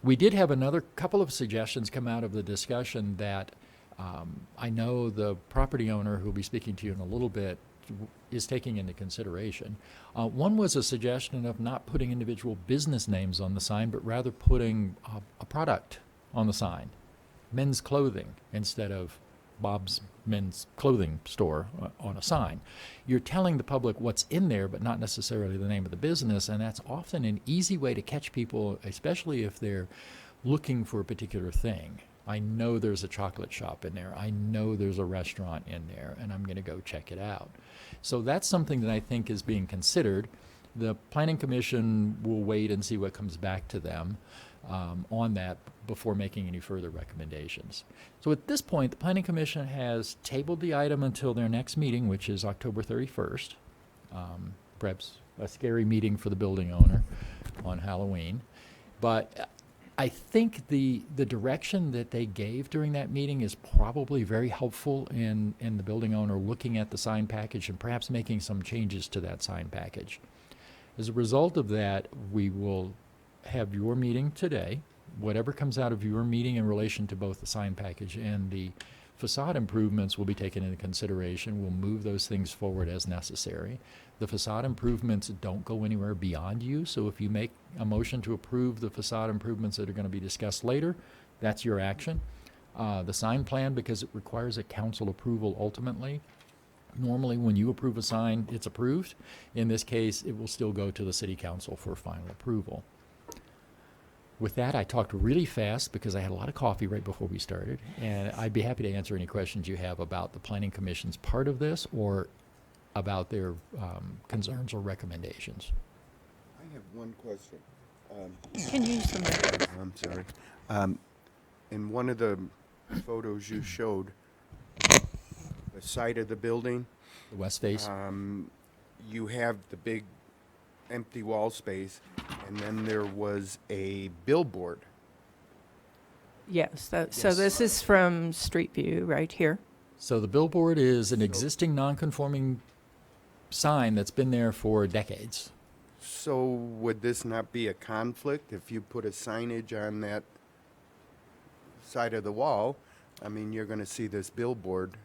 We did have another couple of suggestions come out of the discussion that I know the property owner who will be speaking to you in a little bit is taking into consideration. One was a suggestion of not putting individual business names on the sign, but rather putting a product on the sign, men's clothing, instead of Bob's Men's Clothing Store on a sign. You're telling the public what's in there, but not necessarily the name of the business, and that's often an easy way to catch people, especially if they're looking for a particular thing. I know there's a chocolate shop in there. I know there's a restaurant in there, and I'm going to go check it out. So that's something that I think is being considered. The Planning Commission will wait and see what comes back to them on that before making any further recommendations. So at this point, the Planning Commission has tabled the item until their next meeting, which is October 31st. Perhaps a scary meeting for the building owner on Halloween. But I think the direction that they gave during that meeting is probably very helpful in the building owner looking at the sign package and perhaps making some changes to that sign package. As a result of that, we will have your meeting today. Whatever comes out of your meeting in relation to both the sign package and the facade improvements will be taken into consideration. We'll move those things forward as necessary. The facade improvements don't go anywhere beyond you, so if you make a motion to approve the facade improvements that are going to be discussed later, that's your action. The sign plan, because it requires a council approval ultimately, normally when you approve a sign, it's approved. In this case, it will still go to the city council for final approval. With that, I talked really fast because I had a lot of coffee right before we started, and I'd be happy to answer any questions you have about the Planning Commission's part of this or about their concerns or recommendations. I have one question. Can you use the mic? I'm sorry. In one of the photos you showed, the side of the building, The west face? you have the big empty wall space, and then there was a billboard. Yes. So Yes. this is from Street View right here. So the billboard is an existing non-conforming sign that's been there for decades. So would this not be a conflict if you put a signage on that side of the wall? I mean, you're going to see this billboard.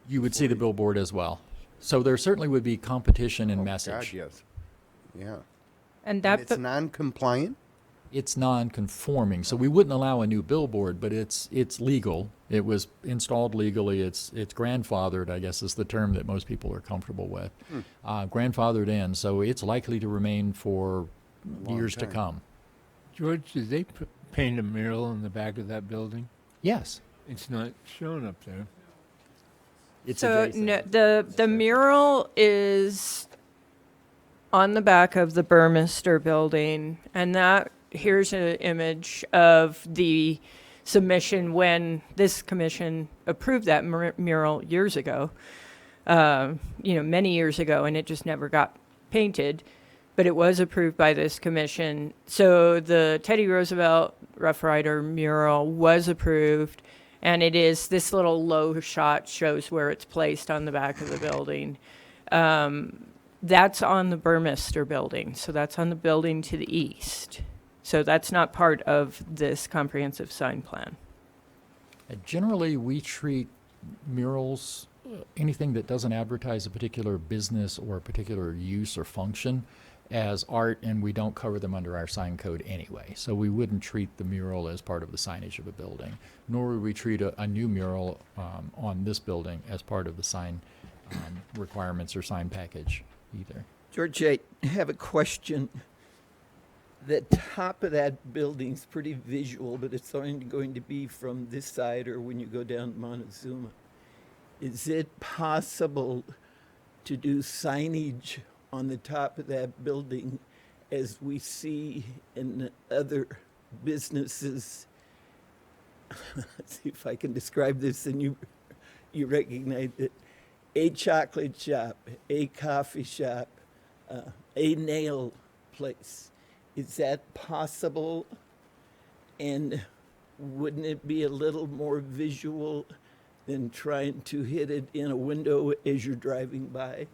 You would see the billboard as well. So there certainly would be competition in Oh, message. God, yes. Yeah. And And that it's non-compliant? It's non-conforming, so we wouldn't allow a new billboard, but it's legal. It was installed legally. It's grandfathered, I guess is the term that most people are comfortable with. Grandfathered in, so it's likely to remain for long years to time. come. George, did they paint a mural in the back of that building? Yes. It's not shown up there. It's so adjacent. the mural is on the back of the Burmester building, and that here's an image of the submission when this commission approved that mural years ago. Many years ago, and it just never got painted, but it was approved by this commission. So the Teddy Roosevelt Rough Rider mural was approved, and it is, this little low shot shows where it's placed on the back of the building. That's on the Burmester building, so that's on the building to the east. So that's not part of this comprehensive sign plan. Generally, we treat murals, anything that doesn't advertise a particular business or a particular use or function, as art, and we don't cover them under our sign code anyway. So we wouldn't treat the mural as part of the signage of a building, nor would we treat a new mural on this building as part of the sign requirements or sign package either. George, I have a question. The top of that building's pretty visual, but it's only going to be from this side or when you go down Montezuma. Is it possible to do signage on the top of that building as we see in other businesses? Let's see if I can describe this and you recognize it. A chocolate shop, a coffee shop, a nail place. Is that possible? And wouldn't it be a little more visual than trying to hit it in a window as you're driving by?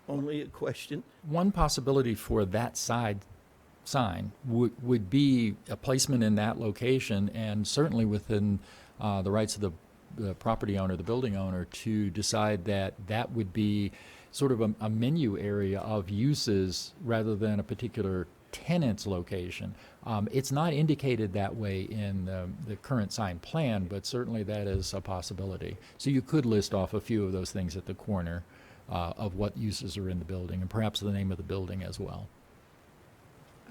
Only a question. One possibility for that side sign would be a placement in that location, and certainly within the rights of the property owner, the building owner, to decide that that would be sort of a menu area of uses rather than a particular tenant's location. It's not indicated that way in the current sign plan, but certainly that is a possibility. So you could list off a few of those things at the corner of what uses are in the building, and perhaps the name of the building as well.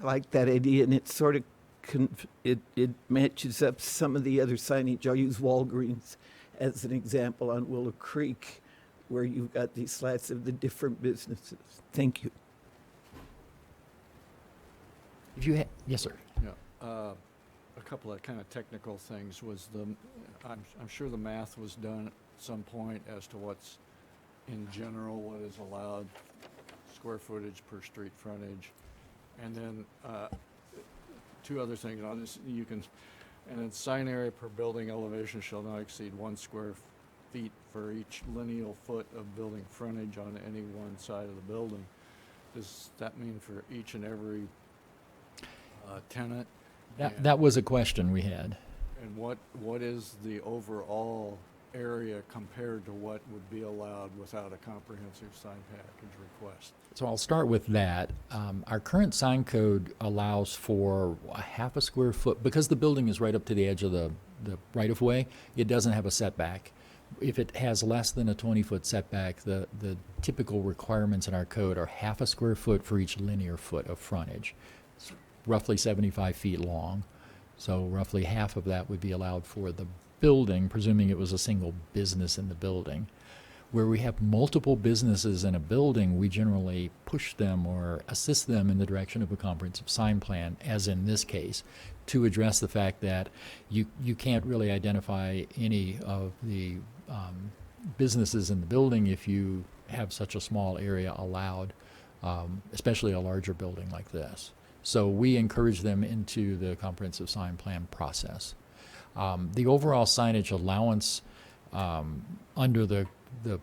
I like that idea, and it sort of it matches up some of the other signage. I'll use Walgreens as an example on Willow Creek, where you've got these slats of the different businesses. Thank you. If you yes, sir. Yeah, a couple of kind of technical things was I'm sure the math was done at some point as to what's in general, what is allowed, square footage per street frontage. And then, two other things, and then sign area per building elevation shall not exceed 1 square feet for each lineal foot of building frontage on any one side of the building. Does that mean for each and every tenant? That was a question we had. And what is the overall area compared to what would be allowed without a comprehensive sign package request? So I'll start with that. Our current sign code allows for a half a square foot, because the building is right up to the edge of the right-of-way, it doesn't have a setback. If it has less than a 20-foot setback, the typical requirements in our code are half a square foot for each linear foot of frontage. It's roughly 75 feet long, so roughly half of that would be allowed for the building, presuming it was a single business in the building. Where we have multiple businesses in a building, we generally push them or assist them in the direction of a comprehensive sign plan, as in this case, to address the fact that you can't really identify any of the businesses in the building if you have such a small area allowed, especially a larger building like this. So we encourage them into the comprehensive sign plan process. The overall signage allowance under the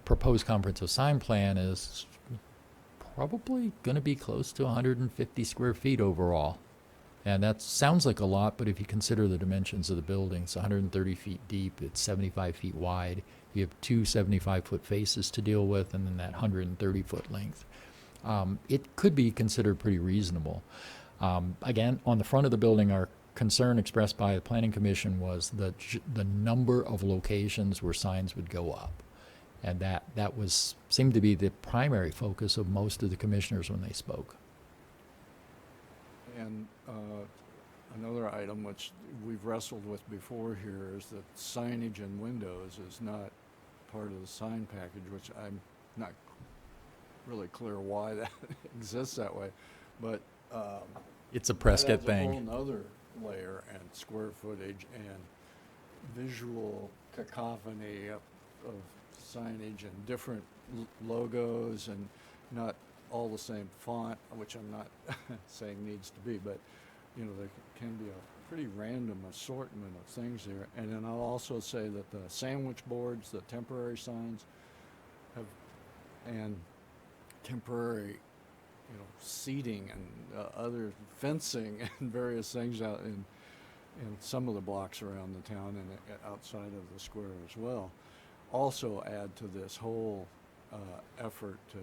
proposed comprehensive sign plan is probably going to be close to 150 square feet overall. And that sounds like a lot, but if you consider the dimensions of the building, it's 130 feet deep, it's 75 feet wide. You have two 75-foot faces to deal with, and then that 130-foot length. It could be considered pretty reasonable. Again, on the front of the building, our concern expressed by the Planning Commission was the number of locations where signs would go up. And that seemed to be the primary focus of most of the commissioners when they spoke. And another item which we've wrestled with before here is that signage and windows is not part of the sign package, which I'm not really clear why that exists that way. But It's a Prescott that adds thing. a whole nother layer and square footage and visual cacophony of signage and different logos and not all the same font, which I'm not saying needs to be, but you know, there can be a pretty random assortment of things there. And then I'll also say that the sandwich boards, the temporary signs and temporary, you know, seating and other fencing and various things out in some of the blocks around the town and outside of the square as well, also add to this whole effort to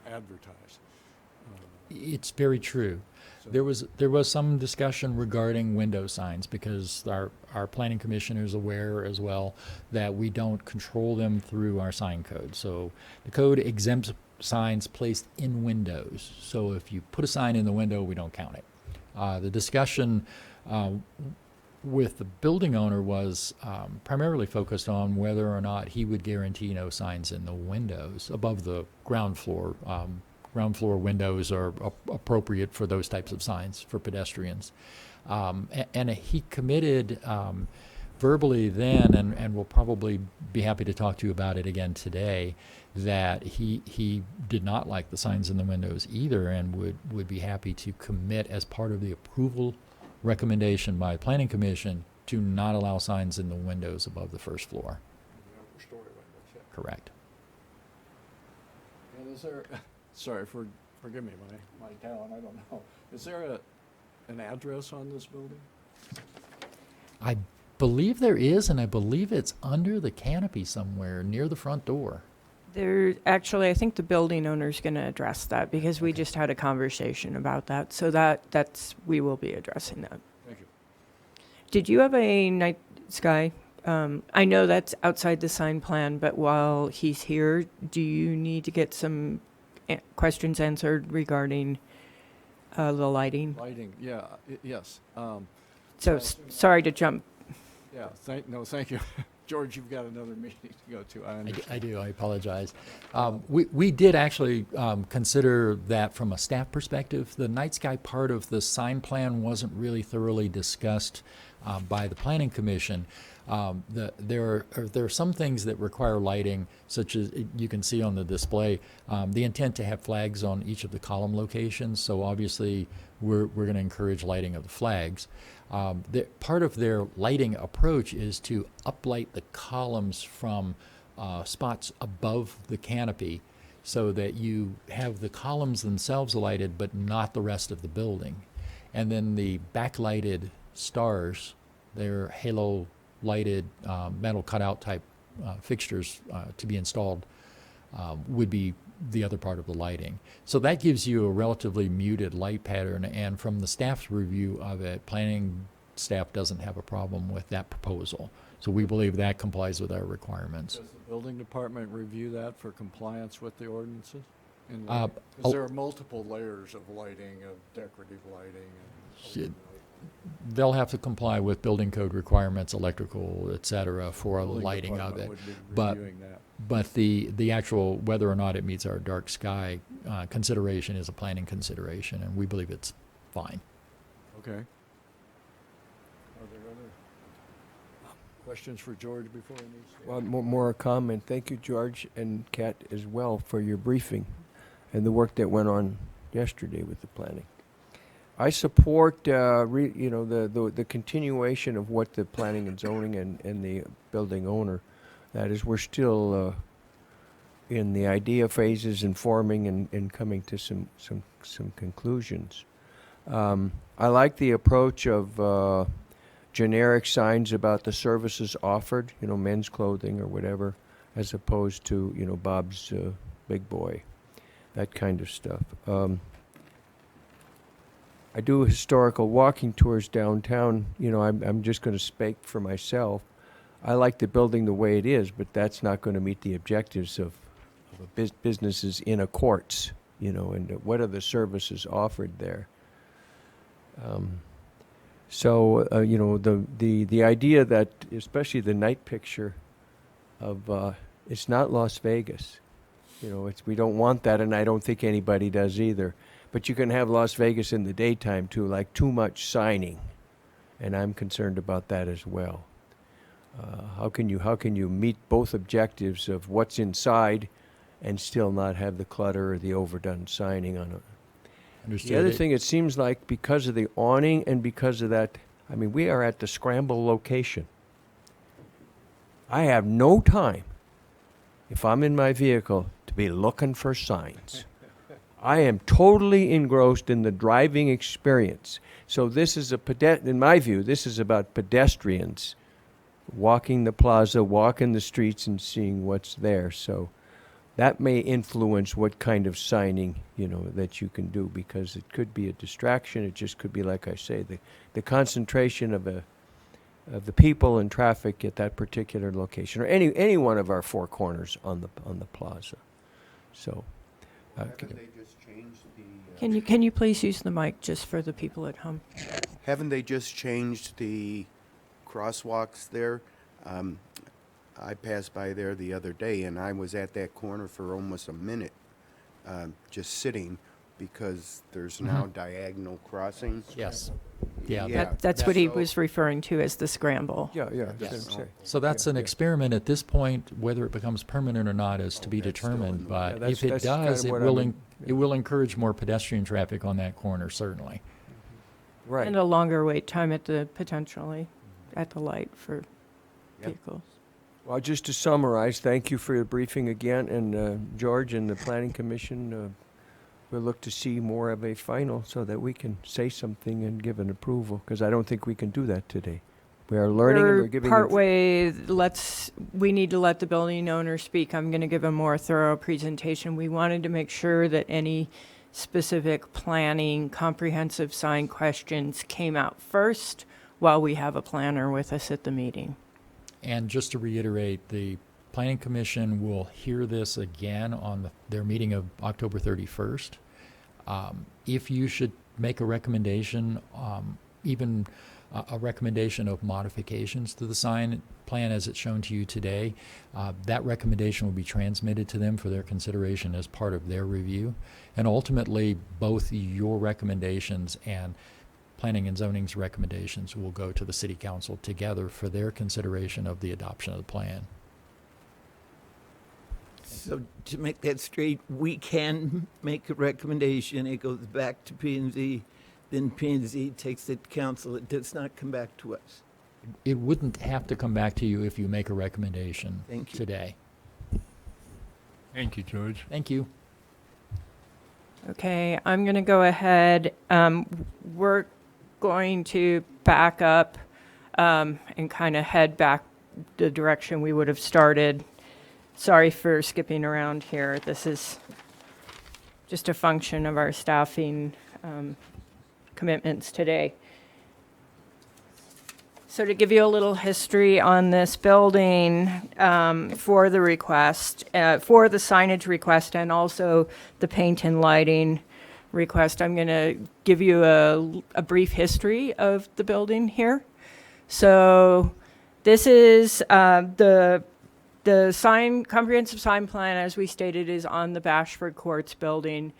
advertise. It's very true. So- There was some discussion regarding window signs, because our planning commissioner is aware as well that we don't control them through our sign code. So the code exempts signs placed in windows. So if you put a sign in the window, we don't count it. The discussion with the building owner was primarily focused on whether or not he would guarantee no signs in the windows above the ground floor. Ground floor windows are appropriate for those types of signs for pedestrians. And he committed verbally then, and we'll probably be happy to talk to you about it again today, that he did not like the signs in the windows either, and would be happy to commit as part of the approval recommendation by Planning Commission to not allow signs in the windows above the first floor. The upper story windows, yeah. Correct. And is there, sorry for forgive me, my talent, I don't know. Is there an address on this building? I believe there is, and I believe it's under the canopy somewhere near the front door. Actually, I think the building owner's going to address that because we just had a conversation about that. So we will be addressing that. Thank you. Did you have a night sky? I know that's outside the sign plan, but while he's here, do you need to get some questions answered regarding the lighting? Lighting, yeah, yes. So sorry to jump. Yeah, thank you. George, you've got another meeting to go to. I understand. I do. I apologize. We did actually consider that from a staff perspective. The night sky part of the sign plan wasn't really thoroughly discussed by the Planning Commission. There are some things that require lighting, such as you can see on the display. The intent to have flags on each of the column locations. So obviously, we're going to encourage lighting of the flags. Part of their lighting approach is to uplight the columns from spots above the canopy so that you have the columns themselves lighted but not the rest of the building. And then the backlighted stars, they're halo lighted metal cutout type fixtures to be installed would be the other part of the lighting. So that gives you a relatively muted light pattern, and from the staff's review of it, planning staff doesn't have a problem with that proposal. So we believe that complies with our requirements. Does the building department review that for compliance with the ordinances? Uh, Because there are multiple layers of lighting, of decorative lighting. Shit. They'll have to comply with building code requirements, electrical, et cetera, for the Building lighting of department it. would be But reviewing that. But the actual, whether or not it meets our dark sky consideration is a planning consideration, and we believe it's fine. Okay. Are there other questions for George before he moves? Well, more a comment. Thank you, George and Kat, as well, for your briefing and the work that went on yesterday with the planning. I support, the continuation of what the planning and zoning and the building owner. That is, we're still in the idea phases and forming and coming to some conclusions. I like the approach of generic signs about the services offered, men's clothing or whatever, as opposed to, Bob's Big Boy, that kind of stuff. I do historical walking tours downtown. I'm just going to speak for myself. I like the building the way it is, but that's not going to meet the objectives of businesses in a courts, and what are the services offered there. The idea that, especially the night picture of, it's not Las Vegas. We don't want that, and I don't think anybody does either. But you can have Las Vegas in the daytime too, like too much signing, and I'm concerned about that as well. How can you meet both objectives of what's inside and still not have the clutter or the overdone signing on it? Understood. The other thing, it seems like because of the awning and because of that, we are at the scramble location. I have no time, if I'm in my vehicle, to be looking for signs. I am totally engrossed in the driving experience. So this is in my view, this is about pedestrians walking the plaza, walking the streets, and seeing what's there. So that may influence what kind of signing, that you can do, because it could be a distraction. It just could be, like I say, the concentration of the people and traffic at that particular location, or any one of our four corners on the plaza. So. Haven't they just changed the? Can you please use the mic just for the people at home? Haven't they just changed the crosswalks there? I passed by there the other day, and I was at that corner for almost a minute, just sitting, because there's now diagonal crossing. Yes. Yeah. Yeah. That's what he So- was referring to as the scramble. Yeah, Yes. that's what I'm saying. So that's Yeah, an yeah. experiment at this point. Whether it becomes permanent or not is to be that's still in determined. the- But Yeah, if it that's kind does, of it what will I'm- it will encourage more pedestrian traffic on that corner, certainly. Right. And a longer wait time potentially at the light for Yep. vehicles. Well, just to summarize, thank you for your briefing again, and George and the Planning Commission, we'll look to see more of a final so that we can say something and give an approval, because I don't think we can do that today. We are learning and we're giving. Partway, we need to let the building owner speak. I'm going to give a more thorough presentation. We wanted to make sure that any specific planning, comprehensive sign questions came out first while we have a planner with us at the meeting. And just to reiterate, the Planning Commission will hear this again on their meeting of October 31st. If you should make a recommendation, even a recommendation of modifications to the sign plan as it's shown to you today, that recommendation will be transmitted to them for their consideration as part of their review. And ultimately, both your recommendations and Planning and Zoning's recommendations will go to the City Council together for their consideration of the adoption of the plan. So to make that straight, we can make a recommendation. It goes back to P&Z, then P&Z takes it to council. It does not come back to us. It wouldn't have to come back to you if you make a recommendation Thank you. today. Thank you, George. Thank you. Okay, I'm going to go ahead. We're going to back up and kind of head back the direction we would have started. Sorry for skipping around here. This is just a function of our staffing commitments today. So to give you a little history on this building, for the request, for the signage request and also the paint and lighting request, I'm going to give you a brief history of the building here. So this is the comprehensive sign plan, as we stated, is on the Bashford Courts building.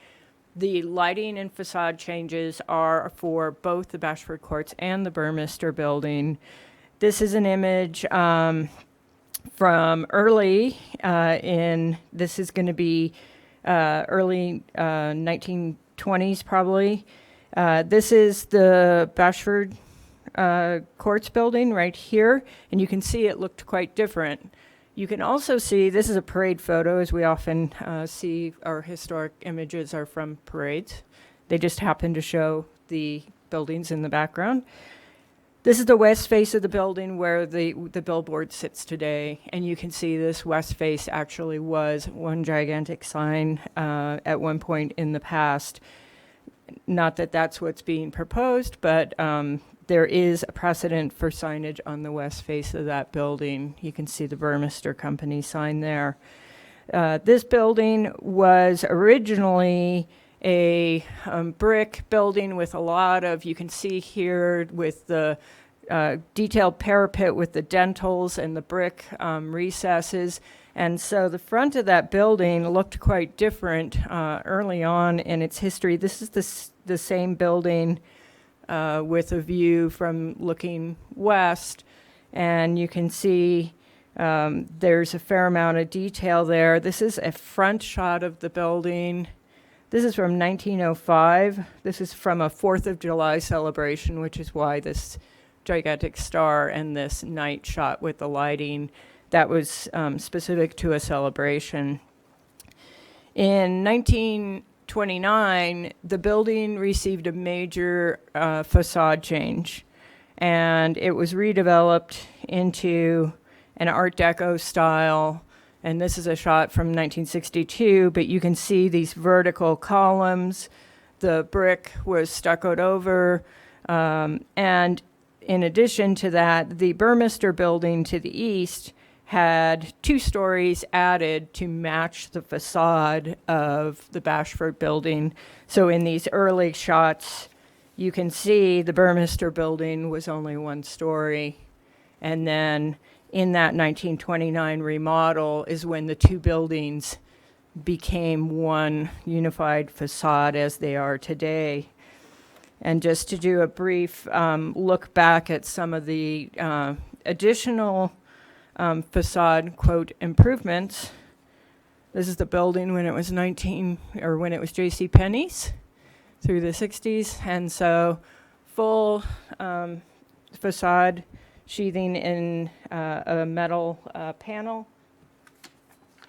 The lighting and facade changes are for both the Bashford Courts and the Burmester building. This is an image from early this is going to be early 1920s probably. This is the Bashford Courts building right here, and you can see it looked quite different. You can also see, this is a parade photo, as we often see our historic images are from parades. They just happen to show the buildings in the background. This is the west face of the building where the billboard sits today, and you can see this west face actually was one gigantic sign at one point in the past. Not that that's what's being proposed, but there is a precedent for signage on the west face of that building. You can see the Burmester Company sign there. This building was originally a brick building with a lot of, you can see here with the detailed parapet with the dentils and the brick recesses. And so the front of that building looked quite different early on in its history. This is the same building with a view from looking west, and you can see there's a fair amount of detail there. This is a front shot of the building. This is from 1905. This is from a 4th of July celebration, which is why this gigantic star and this night shot with the lighting, that was specific to a celebration. In 1929, the building received a major facade change, and it was redeveloped into an Art Deco style. And this is a shot from 1962, but you can see these vertical columns. The brick was stuccoed over, and in addition to that, the Burmester building to the east had 2 stories added to match the facade of the Bashford building. So in these early shots, you can see the Burmester building was only 1 story. And then in that 1929 remodel is when the 2 buildings became one unified facade as they are today. And just to do a brief look back at some of the additional facade, quote, improvements. This is the building when it was when it was J.C. Penney's through the 60s. And so full facade sheathing in a metal panel.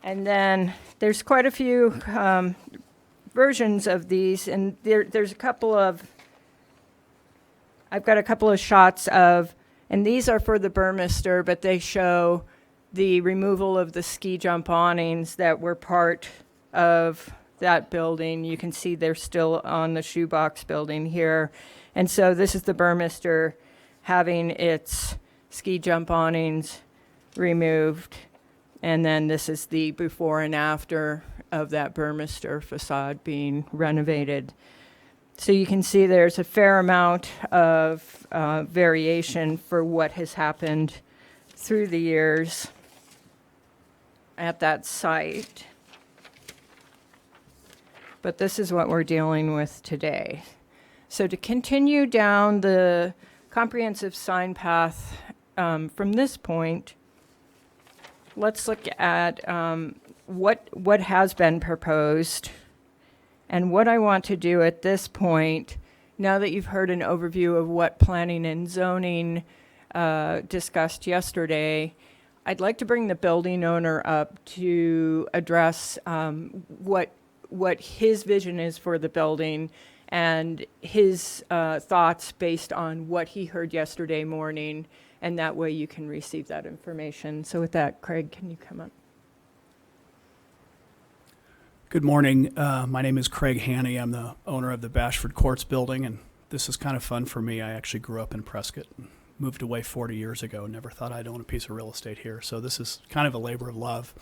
And then there's quite a few versions of these, and there's a couple of, I've got a couple of shots of, and these are for the Burmester, but they show the removal of the ski jump awnings that were part of that building. You can see they're still on the shoebox building here. And so this is the Burmester having its ski jump awnings removed. And then this is the before and after of that Burmester facade being renovated. So you can see there's a fair amount of variation for what has happened through the years at that site. But this is what we're dealing with today. So to continue down the comprehensive sign path from this point, let's look at what has been proposed. And what I want to do at this point, now that you've heard an overview of what planning and zoning discussed yesterday, I'd like to bring the building owner up to address what his vision is for the building and his thoughts based on what he heard yesterday morning, and that way you can receive that information. So with that, Craig, can you come up? Good morning. My name is Craig Haney. I'm the owner of the Bashford Courts building, and this is kind of fun for me. I actually grew up in Prescott, moved away 40 years ago, never thought I'd own a piece of real estate here. So this is kind of a labor of love.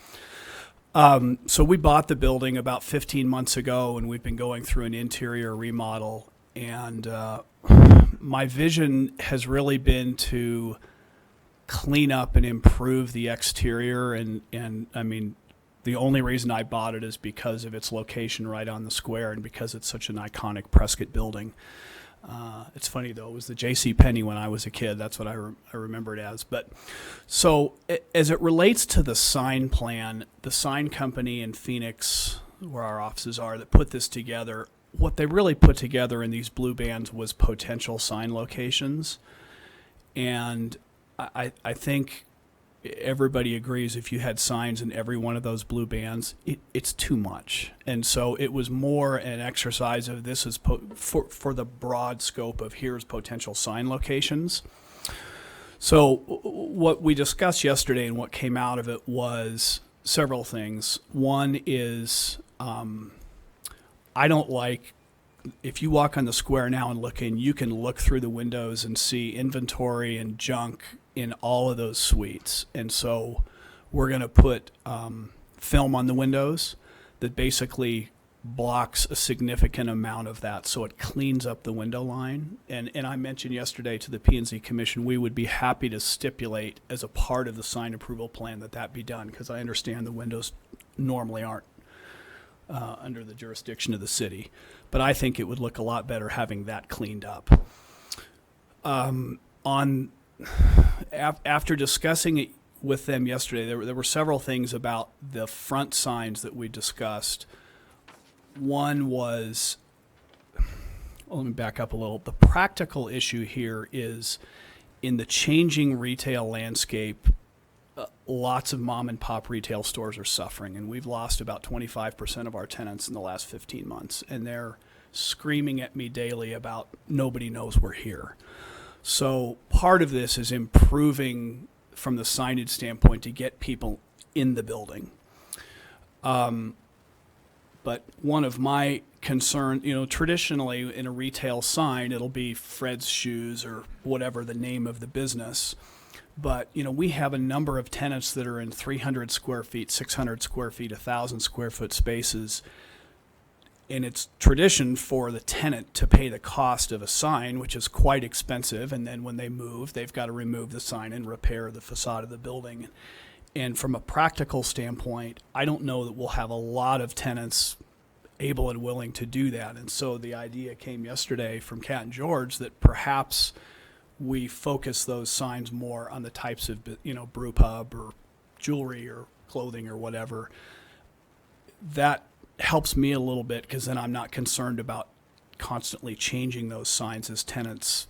So we bought the building about 15 months ago, and we've been going through an interior remodel. And my vision has really been to clean up and improve the exterior. And I mean, the only reason I bought it is because of its location right on the square and because it's such an iconic Prescott building. It's funny, though, it was the J.C. Penney when I was a kid. That's what I remember it as. But so as it relates to the sign plan, the sign company in Phoenix, where our offices are, that put this together, what they really put together in these blue bands was potential sign locations. And I think everybody agrees if you had signs in every one of those blue bands, it's too much. And so it was more an exercise of this is for the broad scope of here's potential sign locations. So what we discussed yesterday and what came out of it was several things. One is I don't like, if you walk on the square now and look in, you can look through the windows and see inventory and junk in all of those suites. And so we're going to put film on the windows that basically blocks a significant amount of that, so it cleans up the window line. And I mentioned yesterday to the P&Z Commission we would be happy to stipulate as a part of the sign approval plan that be done, because I understand the windows normally aren't under the jurisdiction of the city. But I think it would look a lot better having that cleaned up. After discussing it with them yesterday, there were several things about the front signs that we discussed. One was, well, let me back up a little. The practical issue here is in the changing retail landscape, lots of mom and pop retail stores are suffering, and we've lost about 25% of our tenants in the last 15 months, and they're screaming at me daily about nobody knows we're here. So part of this is improving from the signage standpoint to get people in the building. But one of my concerns, traditionally in a retail sign, it'll be Fred's Shoes or whatever the name of the business. But, we have a number of tenants that are in 300 square feet, 600 square feet, 1,000 square foot spaces. And it's tradition for the tenant to pay the cost of a sign, which is quite expensive. And then when they move, they've got to remove the sign and repair the facade of the building. And from a practical standpoint, I don't know that we'll have a lot of tenants able and willing to do that. And so the idea came yesterday from Kat and George that perhaps we focus those signs more on the types of, brew pub or jewelry or clothing or whatever. That helps me a little bit because then I'm not concerned about constantly changing those signs as tenants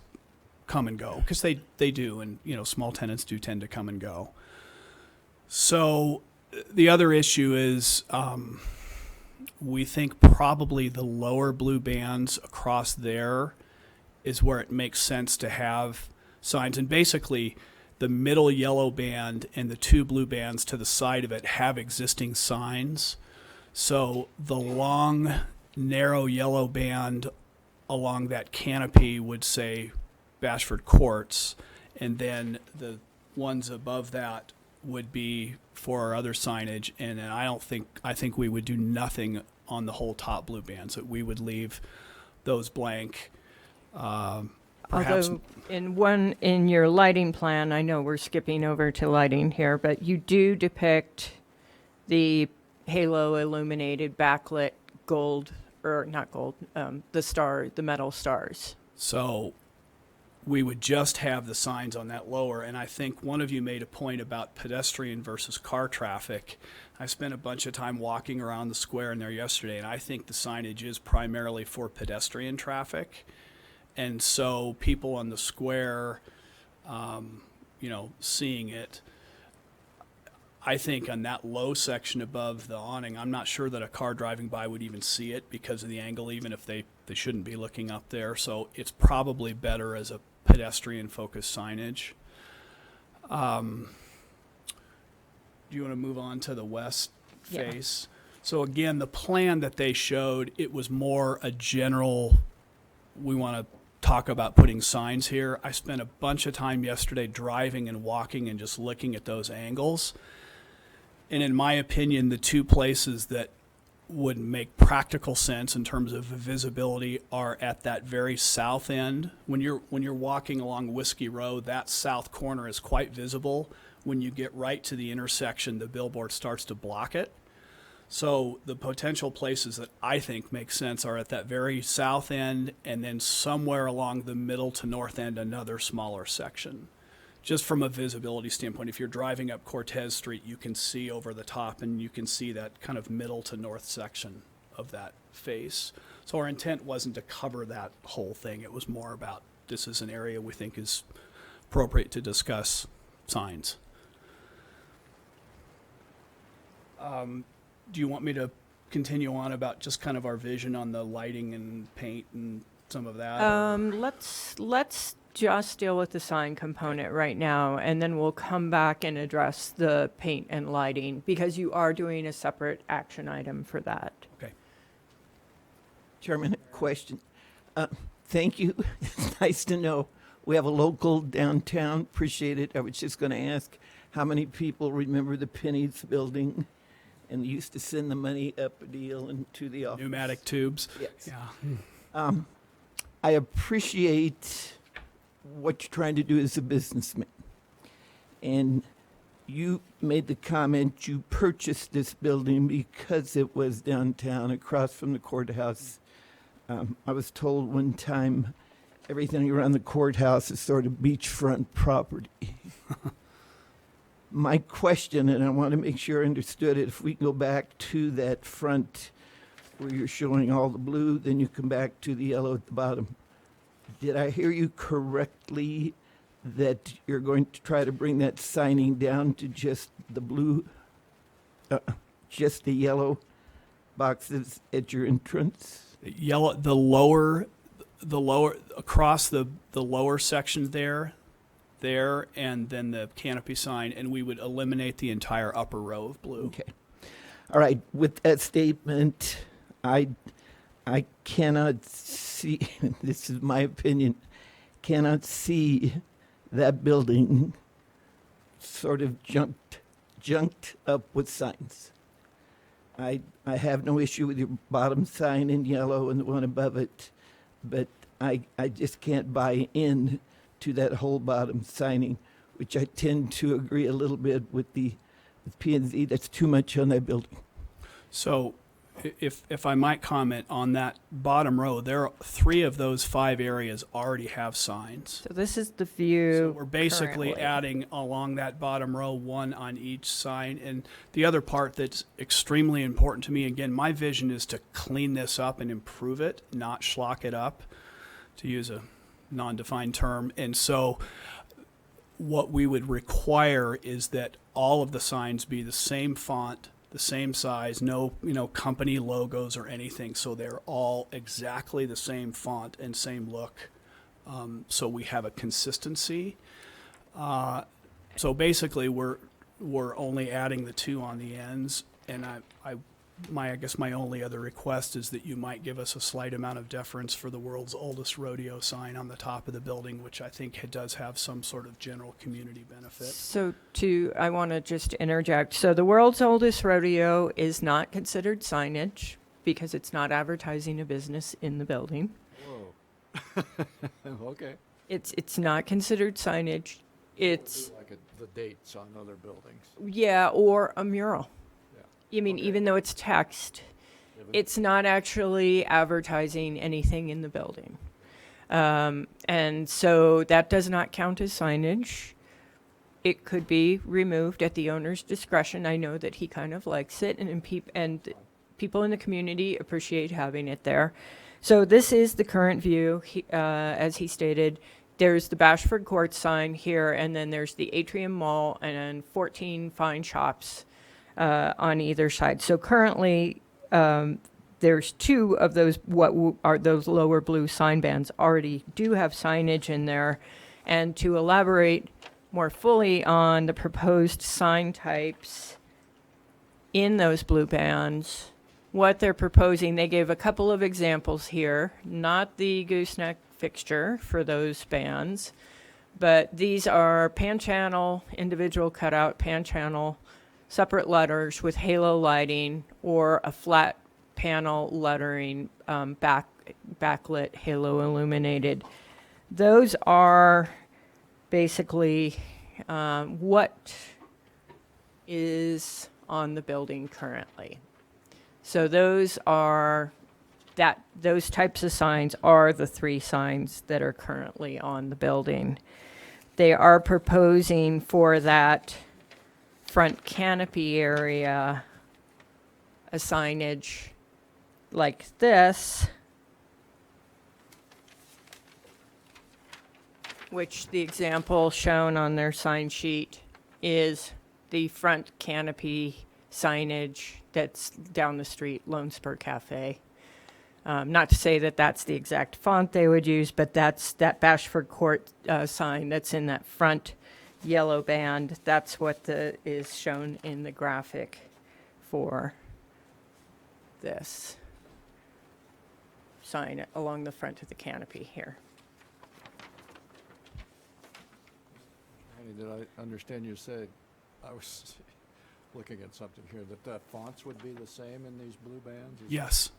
come and go, because they do, and small tenants do tend to come and go. So the other issue is we think probably the lower blue bands across there is where it makes sense to have signs. And basically, the middle yellow band and the two blue bands to the side of it have existing signs. So the long, narrow yellow band along that canopy would say Bashford Courts, and then the ones above that would be for our other signage. And then I think we would do nothing on the whole top blue bands. That we would leave those blank. Perhaps Although in your lighting plan, I know we're skipping over to lighting here, but you do depict the halo illuminated backlit gold, or not gold, the metal stars. so we would just have the signs on that lower. And I think one of you made a point about pedestrian versus car traffic. I spent a bunch of time walking around the square in there yesterday, and I think the signage is primarily for pedestrian traffic. And so people on the square, seeing it, I think on that low section above the awning, I'm not sure that a car driving by would even see it because of the angle, even if they shouldn't be looking up there. So it's probably better as a pedestrian-focused signage. Do you want to move on to the west Yeah. face? So again, the plan that they showed, it was more a general, we want to talk about putting signs here. I spent a bunch of time yesterday driving and walking and just looking at those angles. And in my opinion, the two places that would make practical sense in terms of visibility are at that very south end. When you're walking along Whiskey Row, that south corner is quite visible. When you get right to the intersection, the billboard starts to block it. So the potential places that I think make sense are at that very south end, and then somewhere along the middle to north end, another smaller section. Just from a visibility standpoint, if you're driving up Cortez Street, you can see over the top, and you can see that kind of middle to north section of that face. So our intent wasn't to cover that whole thing. It was more about, this is an area we think is appropriate to discuss signs. Do you want me to continue on about just kind of our vision on the lighting and paint and some of that? Let's just deal with the sign component right now, and then we'll come back and address the paint and lighting, because you are doing a separate action item for that. Okay. Chairman, a question. Thank you. It's nice to know we have a local downtown. Appreciate it. I was just going to ask how many people remember the Penny's building and used to send the money up a deal and to the office. Pneumatic tubes. Yes. Yeah. I appreciate what you're trying to do as a businessman. And you made the comment you purchased this building because it was downtown across from the courthouse. I was told one time everything around the courthouse is sort of beachfront property. My question, and I want to make sure I understood it, if we go back to that front where you're showing all the blue, then you come back to the yellow at the bottom. Did I hear you correctly that you're going to try to bring that signing down to just the blue, just the yellow boxes at your entrance? Yellow, the lower, across the lower section there, and then the canopy sign, and we would eliminate the entire upper row of blue. Okay. All right. With that statement, I cannot see, this is my opinion, cannot see that building sort of junked up with signs. I have no issue with your bottom sign in yellow and the one above it, but I just can't buy in to that whole bottom signing, which I tend to agree a little bit with P&Z. That's too much on that building. So if I might comment on that bottom row, there are 3 of those 5 areas already have signs. So this is the view. So we're basically currently. adding along that bottom row 1 on each sign. And the other part that's extremely important to me, again, my vision is to clean this up and improve it, not schlock it up, to use a non-defined term. And so what we would require is that all of the signs be the same font, the same size, no, company logos or anything. So they're all exactly the same font and same look. So we have a consistency. So basically, we're only adding the two on the ends, and I guess my only other request is that you might give us a slight amount of deference for the world's oldest rodeo sign on the top of the building, which I think does have some sort of general community benefit. So I want to just interject. So the world's oldest rodeo is not considered signage because it's not advertising a business in the building. Whoa. Okay. It's not considered signage. It's, Like the dates on other buildings. yeah, or a mural. Yeah. I mean, Okay. even though it's text, it's not actually advertising anything in the building. And so that does not count as signage. It could be removed at the owner's discretion. I know that he kind of likes it, and people in the community appreciate having it there. So this is the current view, as he stated. There's the Bashford Court sign here, and then there's the Atrium Mall and 14 fine shops on either side. So currently, there's two of those, are those lower blue sign bands already do have signage in there. And to elaborate more fully on the proposed sign types in those blue bands, what they're proposing, they gave a couple of examples here, not the gooseneck fixture for those bands, but these are pan channel, individual cutout pan channel, separate letters with halo lighting, or a flat panel lettering, backlit, halo illuminated. Those are basically what is on the building currently. So those types of signs are the three signs that are currently on the building. They are proposing for that front canopy area a signage like this, which the example shown on their sign sheet is the front canopy signage that's down the street, Lone Spur Cafe. Not to say that that's the exact font they would use, but that's that Bashford Court sign that's in that front yellow band. That's what is shown in the graphic for this sign along the front of the canopy here. Annie, did I understand you said, I was looking at something here, that fonts would be the same in these blue bands? Yes.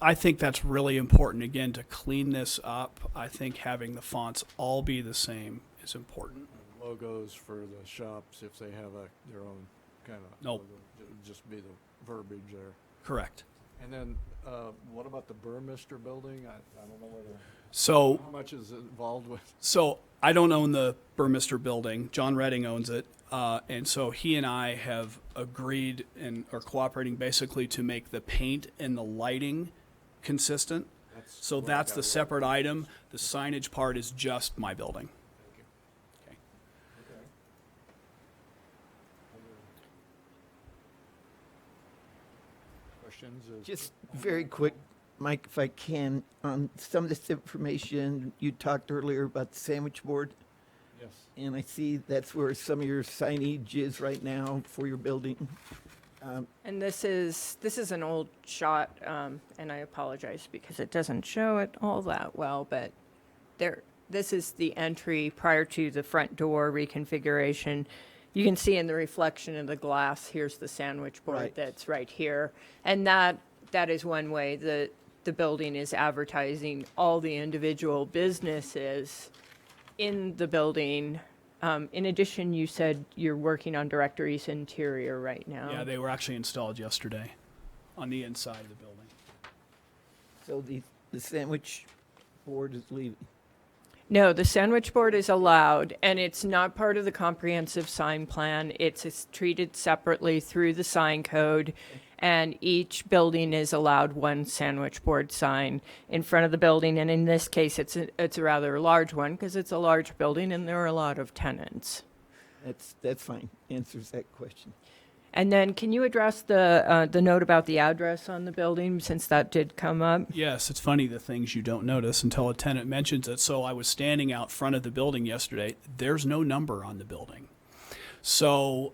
I think that's really important. Again, to clean this up, I think having the fonts all be the same is important. Logos for the shops, if they have their own kind of Nope. logo, it would just be the verbiage there. Correct. And then, what about the Burmester building? I don't know whether, So how much is involved with? So I don't own the Burmester building. John Redding owns it. And so he and I have agreed and are cooperating basically to make the paint and the lighting consistent. So what I that's got the right. separate item. The signage part is just my building. Okay. Questions? Just very quick, Mike, if I can, on some of this information, you talked earlier about the sandwich board, Yes. and I see that's where some of your signage is right now for your building. And this is an old shot, and I apologize because it doesn't show it all that well, but this is the entry prior to the front door reconfiguration. You can see in the reflection of the glass, here's the sandwich board Right. that's right here. And that is one way that the building is advertising all the individual businesses in the building. In addition, you said you're working on directories interior right now. Yeah, they were actually installed yesterday on the inside of the building. So the sandwich board is leaving. No, the sandwich board is allowed, and it's not part of the comprehensive sign plan. It's treated separately through the sign code, and each building is allowed one sandwich board sign in front of the building. And in this case, it's a rather large one because it's a large building and there are a lot of tenants. That's fine. Answers that question. And then can you address the note about the address on the building, since that did come up? Yes, it's funny the things you don't notice until a tenant mentions it. So I was standing out front of the building yesterday. There's no number on the building. So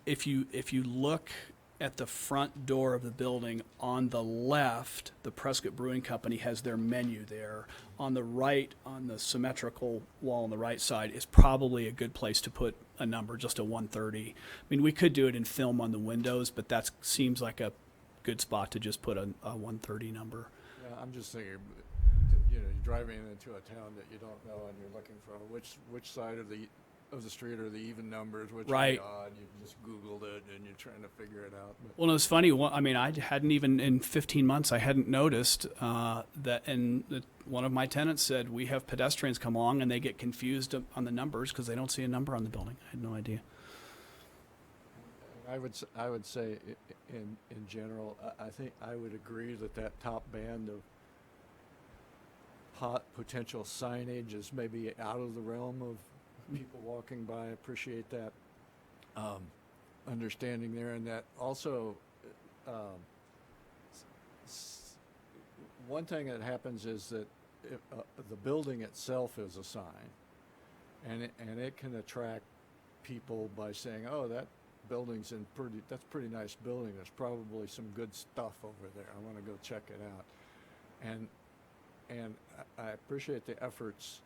if you look at the front door of the building on the left, the Prescott Brewing Company has their menu there. On the right, on the symmetrical wall on the right side, is probably a good place to put a number, just a 130. I mean, we could do it in film on the windows, but that seems like a good spot to just put a 130 number. Yeah, I'm just thinking, you're driving into a town that you don't know and you're looking for which side of the street are the even numbers, which are the odd. You just Googled it and you're trying to figure it out. But Well, it was funny. I mean, I hadn't even, in 15 months, I hadn't noticed that, and one of my tenants said, we have pedestrians come along and they get confused on the numbers because they don't see a number on the building. I had no idea. I would say in general, I think I would agree that top band of potential signage is maybe out of the realm of people walking by. I appreciate that understanding there, and that also one thing that happens is that if, the building itself is a sign, and it can attract people by saying, oh, that building's that's a pretty nice building. There's probably some good stuff over there. I want to go check it out. And I appreciate the efforts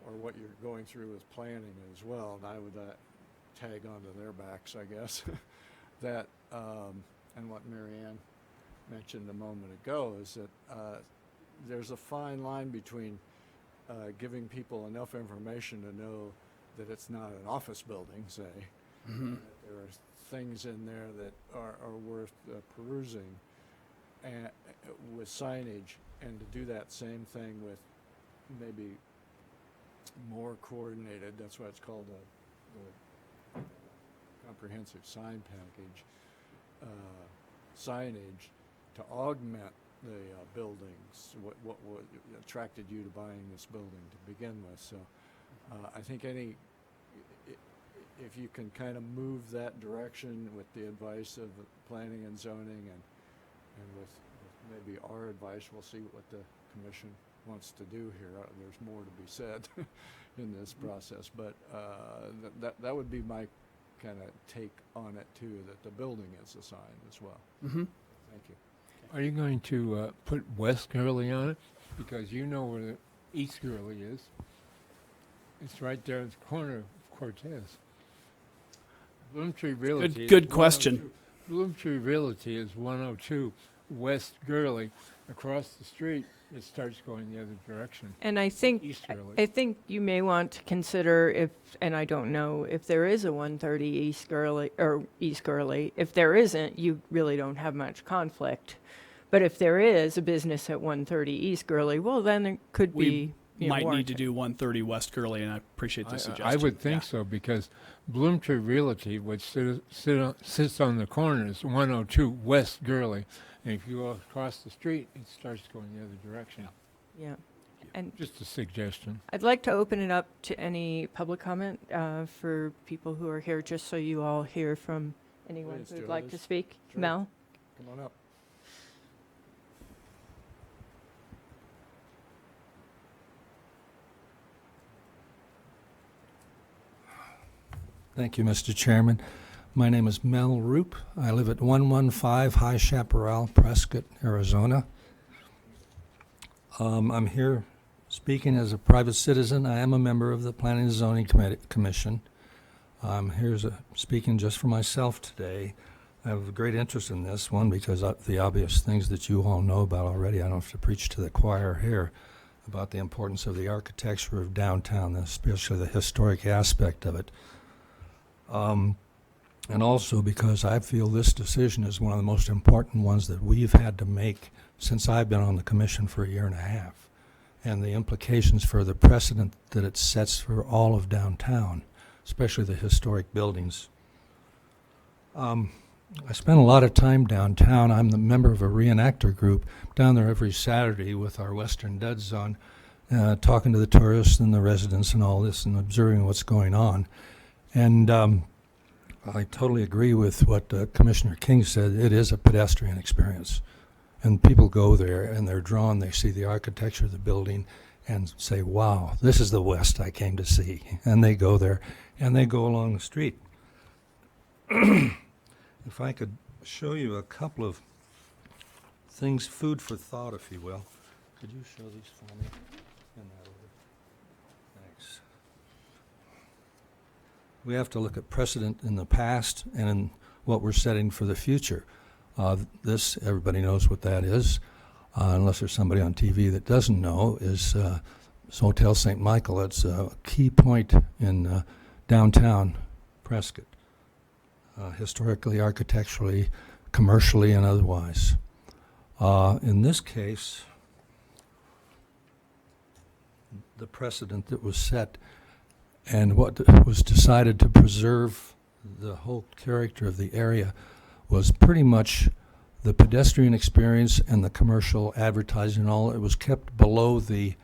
or what you're going through with planning as well. And I would tag onto their backs, I guess. That and what Marianne mentioned a moment ago is that there's a fine line between giving people enough information to know that it's not an office building, say. Mm-hmm. There are things in there that are worth perusing and, with signage, and to do that same thing with maybe more coordinated, that's why it's called a comprehensive sign package, signage to augment the buildings, what attracted you to buying this building to begin with. So I think if you can kind of move that direction with the advice of planning and zoning and with maybe our advice, we'll see what the commission wants to do here. There's more to be said in this process, but that would be my kind of take on it too, that the building is a sign as well. Mm-hmm. Thank you. Are you going to put West Gurley on it? Because you know where the East Gurley is. It's right there at the corner of Cortez. Bloomtree Realty. Good question. Bloomtree Realty is 102 West Gurley. Across the street, it starts going the other direction. And I think East Gurley. I think you may want to consider and I don't know if there is a 130 East Gurley or East Gurley. If there isn't, you really don't have much conflict. But if there is a business at 130 East Gurley, well, then it could be. Might need to warranted. do 130 West Gurley, and I appreciate the suggestion. I would think Yeah. so, because Bloomtree Realty, which sits on the corner, is 102 West Gurley. And if you go across the street, it starts going the other direction. Yeah. And Just a suggestion. I'd like to open it up to any public comment for people who are here, just so you all hear from anyone Please, who'd Joe, like to this- speak. Sure. Mel? Come on up. Thank you, Mr. Chairman. My name is Mel Roop. I live at 115 High Chaparral, Prescott, Arizona. I'm here speaking as a private citizen. I am a member of the Planning and Zoning Commission. I'm here speaking just for myself today. I have a great interest in this one because of the obvious things that you all know about already. I don't have to preach to the choir here about the importance of the architecture of downtown, especially the historic aspect of it. And also because I feel this decision is one of the most important ones that we've had to make since I've been on the commission for a year and a half, and the implications for the precedent that it sets for all of downtown, especially the historic buildings. I spend a lot of time downtown. I'm the member of a reenactor group down there every Saturday with our Western Duds on, talking to the tourists and the residents and all this and observing what's going on. And I totally agree with what Commissioner King said. It is a pedestrian experience. And people go there and they're drawn, they see the architecture of the building and say, wow, this is the West I came to see. And they go there and they go along the street. If I could show you a couple of things, food for thought, if you will. Could you show these for me? In that order. Thanks. We have to look at precedent in the past and in what we're setting for the future. This, everybody knows what that is, unless there's somebody on TV that doesn't know, is Hotel St. Michael. It's a key point in downtown Prescott, historically, architecturally, commercially, and otherwise. In this case, the precedent that was set and what was decided to preserve the whole character of the area was pretty much the pedestrian experience and the commercial advertising and all. It was kept below the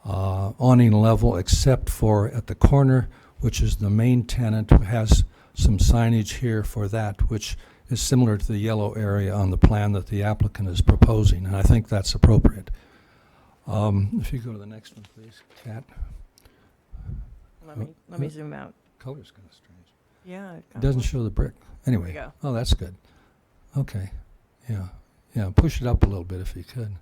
awning level except for at the corner, which is the main tenant, who has some signage here for that, which is similar to the yellow area on the plan that the applicant is proposing, and I think that's appropriate. If you go to the next one, please, Kat. Let me zoom out. Color's kind of strange. Yeah. It doesn't show the brick. Anyway. go. Oh, that's good. Okay. Yeah. Yeah. Push it up a little bit if you could.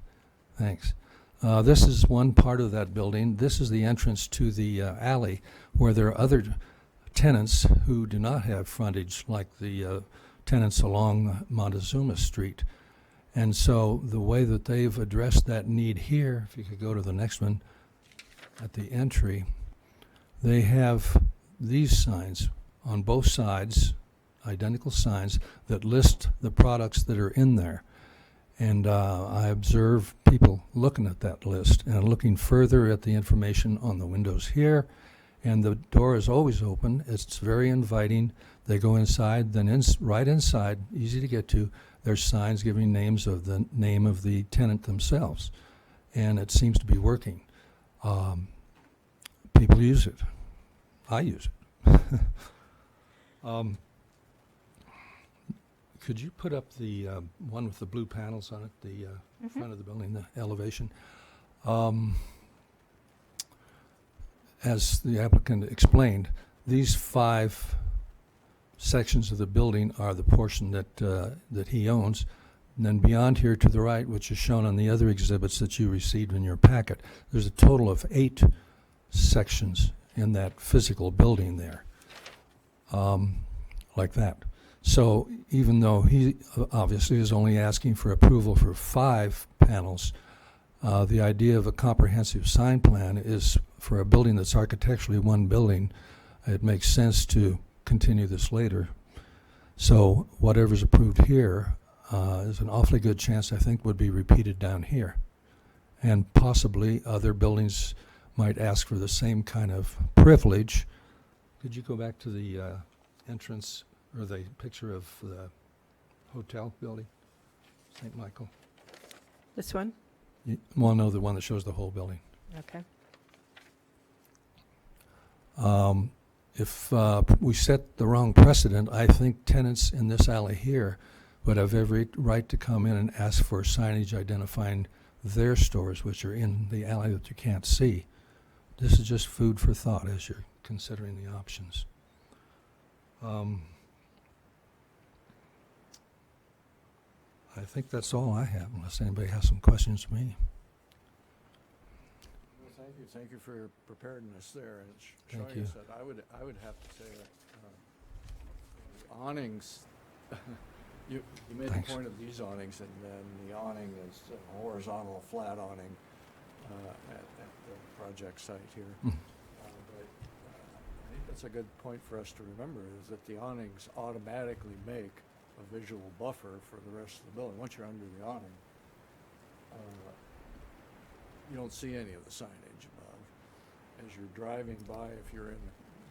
Thanks. This is one part of that building. This is the entrance to the alley where there are other tenants who do not have frontage, like the tenants along Montezuma Street. And so the way that they've addressed that need here, if you could go to the next one, at the entry, they have these signs on both sides, identical signs that list the products that are in there. And I observe people looking at that list and looking further at the information on the windows here. And the door is always open. It's very inviting. They go inside, then right inside, easy to get to, there's signs giving names of the name of the tenant themselves. And it seems to be working. People use it. I use it. Could you put up the one with the blue panels on it, the front of the building, the elevation? As the applicant explained, these 5 sections of the building are the portion that that he owns. And then beyond here to the right, which is shown on the other exhibits that you received in your packet, there's a total of 8 sections in that physical building there, like that. So even though he obviously is only asking for approval for 5 panels, the idea of a comprehensive sign plan is for a building that's architecturally one building, it makes sense to continue this later. So whatever's approved here is an awfully good chance, I think, would be repeated down here. And possibly other buildings might ask for the same kind of privilege. Could you go back to the entrance or the picture of the hotel building, St. Michael? This one? Well, no, the one that shows the whole building. Okay. If we set the wrong precedent, I think tenants in this alley here would have every right to come in and ask for signage identifying their stores, which are in the alley that you can't see. This is just food for thought as you're considering the options. I think that's all I have, unless anybody has some questions for me. Well, thank you for your preparedness there and Thank showing you. us that. I would have to say that awnings, you made Thanks. the point of these awnings, and then the awning is a horizontal flat awning at the project site here. Mm. But I think that's a good point for us to remember, is that the awnings automatically make a visual buffer for the rest of the building. Once you're under the awning, you don't see any of the signage above. As you're driving by, if you're in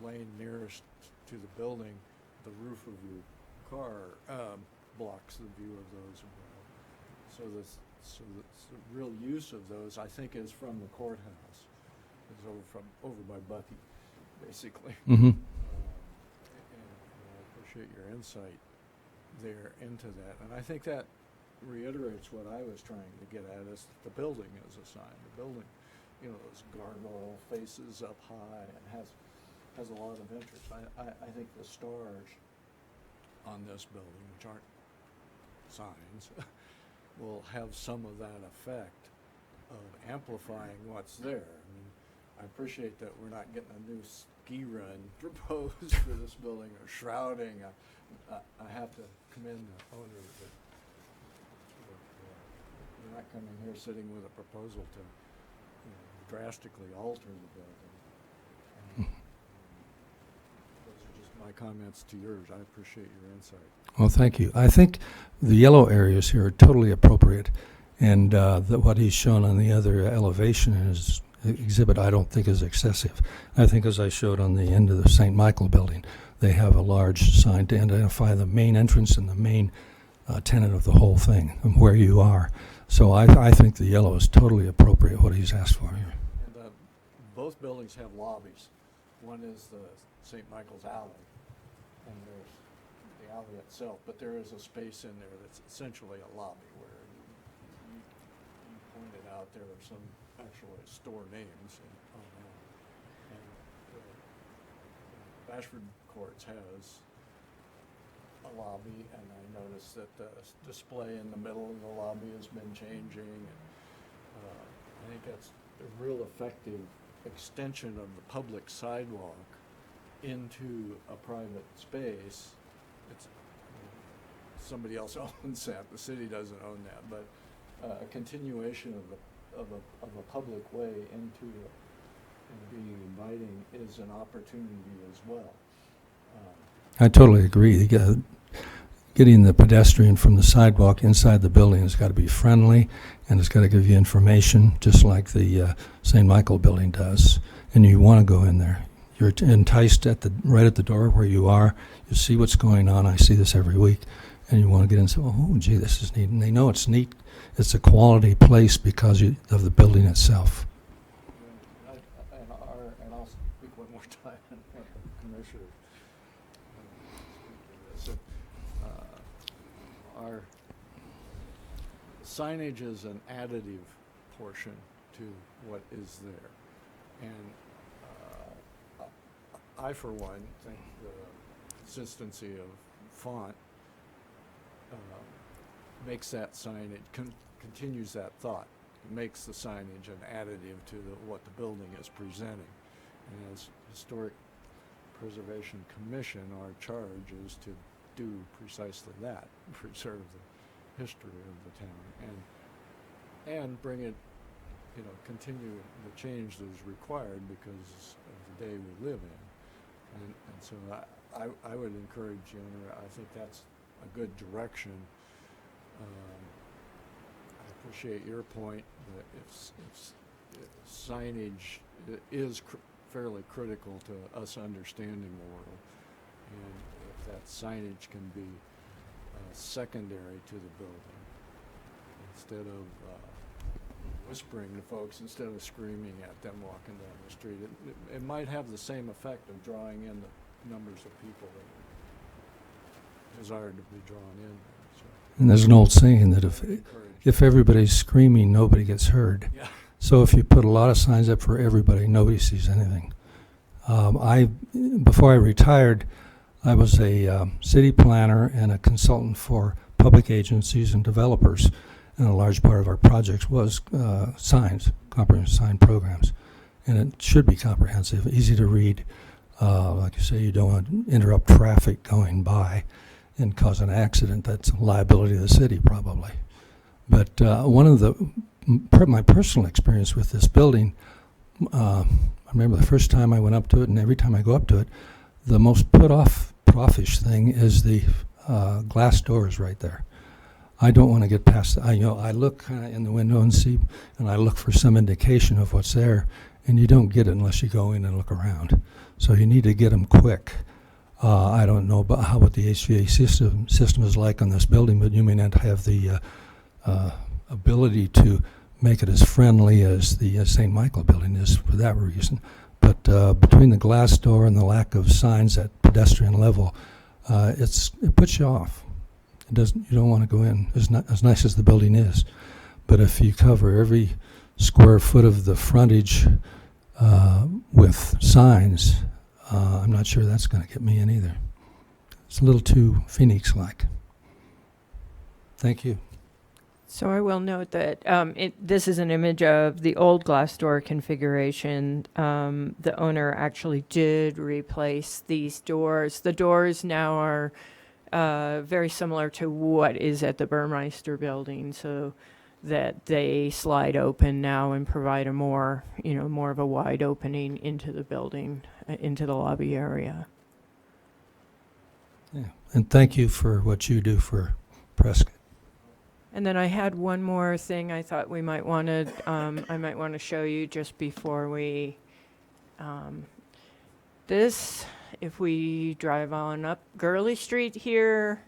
the lane nearest to the building, the roof of your car blocks the view of those. So the real use of those, I think, is from the courthouse. It's over by Bucky, basically. Mm-hmm. And I appreciate your insight there into that. And I think that reiterates what I was trying to get at, is the building is a sign. The building, you know, those gargoyle faces up high and has a lot of interest. I think the stars on this building, which aren't signs, will have some of that effect of amplifying what's there. I mean, I appreciate that we're not getting a new ski run proposed for this building or shrouding. I have to commend the owner that you're not coming here sitting with a proposal to, you know, drastically alter the building. And, those are just my comments to yours. I appreciate your insight. Well, thank you. I think the yellow areas here are totally appropriate, and what he's shown on the other elevation in his exhibit I don't think is excessive. I think, as I showed on the end of the St. Michael building, they have a large sign to identify the main entrance and the main tenet of the whole thing and where you are. So I think the yellow is totally appropriate, what he's asked for here. And both buildings have lobbies. One is the St. Michael's Alley, and there's the alley itself, but there is a space in there that's essentially a lobby where you pointed out there are some actually store names on that. And Bashford Courts has a lobby, and I noticed that the display in the middle of the lobby has been changing. And, I think that's a real effective extension of the public sidewalk into a private space. It's somebody else owns that. The city doesn't own that, but a continuation of a public way into it and being inviting is an opportunity as well. I totally agree. Getting the pedestrian from the sidewalk inside the building has got to be friendly, and it's got to give you information, just like the St. Michael building does. And you want to go in there. You're enticed right at the door where you are. You see what's going on. I see this every week. And you want to get in and say, oh, gee, this is neat. And they know it's neat. It's a quality place because of the building itself. And I'll speak one more time, Commissioner. Our signage is an additive portion to what is there. And I, for one, think the consistency of font makes that signage, continues that thought. It makes the signage an additive to what the building is presenting. And as Historic Preservation Commission, our charge is to do precisely that, preserve the history of the town and bring it, you know, continue the change that is required because of the day we live in. And so I would encourage you, and I think that's a good direction. I appreciate your point that if signage is fairly critical to us understanding the world, and if that signage can be secondary to the building, instead of whispering to folks, instead of screaming at them walking down the street, it might have the same effect of drawing in the numbers of people that desired to be drawn in. So And there's an old saying that if everybody's screaming, nobody gets heard. yeah. So if you put a lot of signs up for everybody, nobody sees anything. Before I retired, I was a city planner and a consultant for public agencies and developers, and a large part of our projects was signs, comprehensive sign programs. And it should be comprehensive, easy to read. Like you say, you don't want to interrupt traffic going by and cause an accident. That's a liability of the city, probably. But one of my personal experience with this building, I remember the first time I went up to it, and every time I go up to it, the most put-off-ish thing is the glass doors right there. I don't want to get past. I look kind of in the window and see, and I look for some indication of what's there, and you don't get it unless you go in and look around. So you need to get them quick. I don't know about what the HVAC system is like on this building, but you may not have the ability to make it as friendly as the St. Michael building is for that reason. But between the glass door and the lack of signs at pedestrian level, it puts you off. It doesn't. You don't want to go in. It's not as nice as the building is, but if you cover every square foot of the frontage with signs, I'm not sure that's going to get me in either. It's a little too Phoenix-like. Thank you. So I will note that this is an image of the old glass door configuration. The owner actually did replace these doors. The doors now are very similar to what is at the Burmeister building, so that they slide open now and provide a more of a wide opening into the building, into the lobby area. Yeah. And thank you for what you do for Prescott. And then I had one more thing I thought we might want to, I might want to show you just before we, this, if we drive on up Gurley Street here,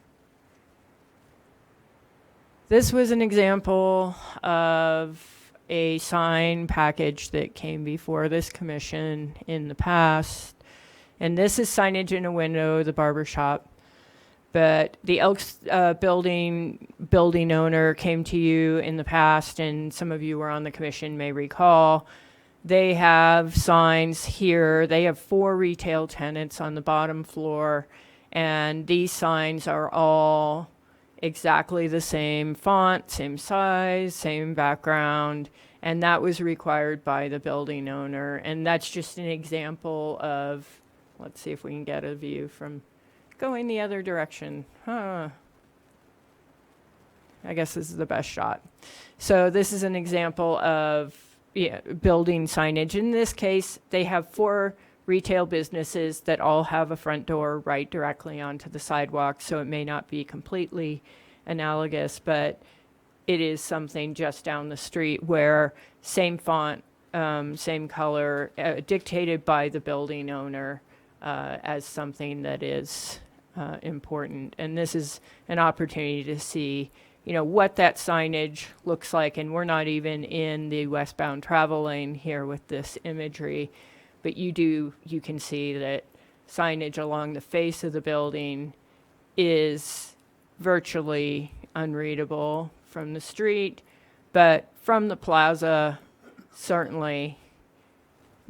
this was an example of a sign package that came before this commission in the past. And this is signage in a window, the barber shop. But the Elks building owner came to you in the past, and some of you were on the commission may recall. They have signs here. They have 4 retail tenants on the bottom floor, and these signs are all exactly the same font, same size, same background, and that was required by the building owner. And that's just an example of, let's see if we can get a view from going the other direction. I guess this is the best shot. So this is an example of building signage. In this case, they have 4 retail businesses that all have a front door right directly onto the sidewalk, so it may not be completely analogous, but it is something just down the street where same font, same color, dictated by the building owner as something that is important. And this is an opportunity to see, what that signage looks like. And we're not even in the westbound travel lane here with this imagery, but you can see that signage along the face of the building is virtually unreadable from the street, but from the plaza, certainly,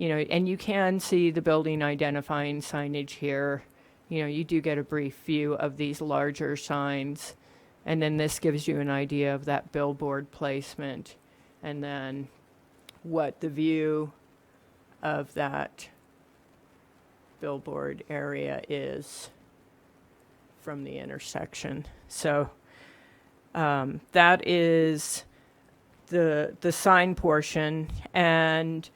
and you can see the building identifying signage here. You do get a brief view of these larger signs, and then this gives you an idea of that billboard placement, and then what the view of that billboard area is from the intersection. So that is the sign portion. And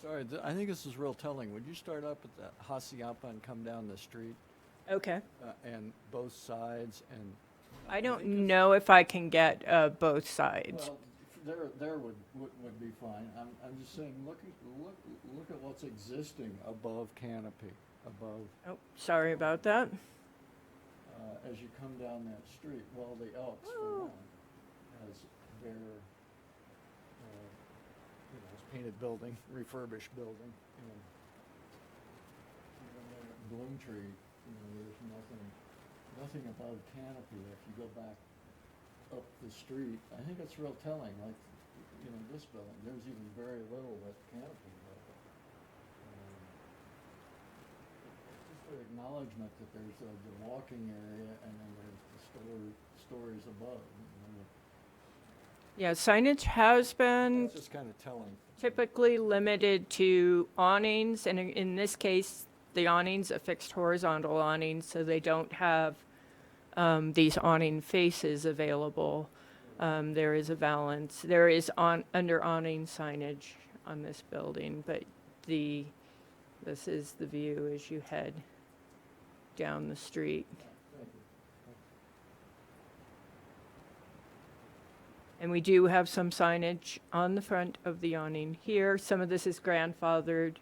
Sorry, I think this is real telling. Would you start up at the Hacienda and come down the street okay, and both sides? And I don't know if I can get both sides. Well, there would be fine. I'm just saying, look at what's existing above canopy, above Oh, sorry about that. as you come down that street. Well, the Elks for one has their painted building, refurbished building, and even there at Bloomtree, there's nothing above canopy. If you go back up the street, I think it's real telling. Like, this building, there's even very little with canopy above it. Just an acknowledgement that there's the walking area, and then there's the stories above. Yeah, signage has been It's just kind of telling. typically limited to awnings, and in this case, the awnings affixed horizontal awnings, so they don't have these awning faces available. There is a balance. There is under awning signage on this building, but this is the view as you head down the street. And we do have some signage on the front of the awning here. Some of this is grandfathered.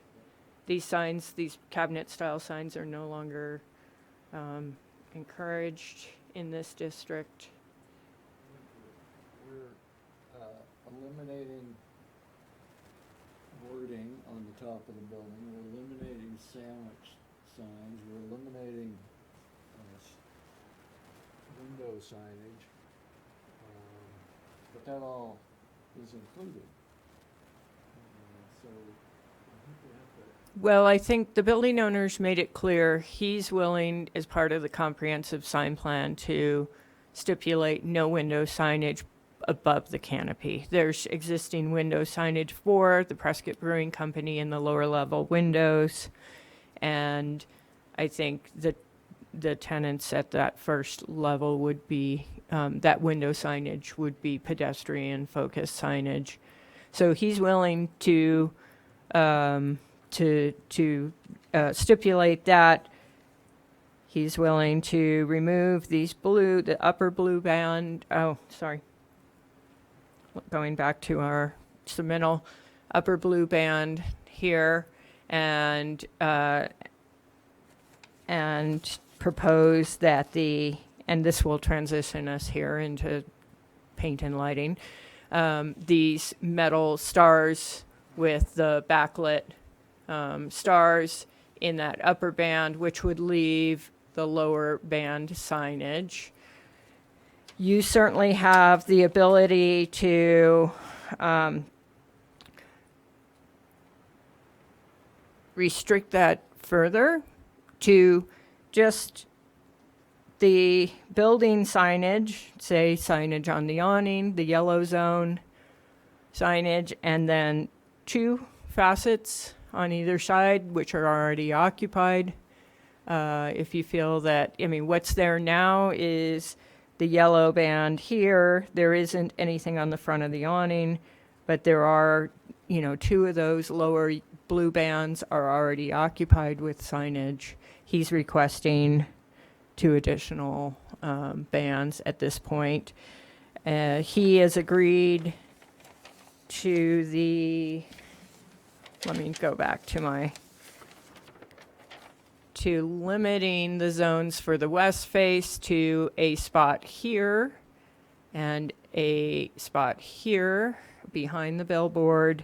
These signs, these cabinet-style signs, are no longer encouraged in this district. We're eliminating wording on the top of the building. We're eliminating sandwich signs. We're eliminating signage. But that all is included. So I think we have to. Well, I think the building owner's made it clear he's willing, as part of the comprehensive sign plan, to stipulate no window signage above the canopy. There's existing window signage for the Prescott Brewing Company in the lower level windows. And I think that the tenants at that first level would be, that window signage would be pedestrian focused signage. So he's willing to stipulate that. He's willing to remove the upper blue band, going back to our submittal, upper blue band here, and propose that and this will transition us here into paint and lighting, these metal stars with the backlit stars in that upper band, which would leave the lower band signage. You certainly have the ability to restrict that further to just the building signage, say signage on the awning, the yellow zone signage, and then 2 facets on either side, which are already occupied. If you feel that, what's there now is the yellow band here. There isn't anything on the front of the awning, but there are, 2 of those lower blue bands are already occupied with signage. He's requesting 2 additional bands at this point. He has agreed to let me go back to limiting the zones for the west face to a spot here and a spot here behind the billboard.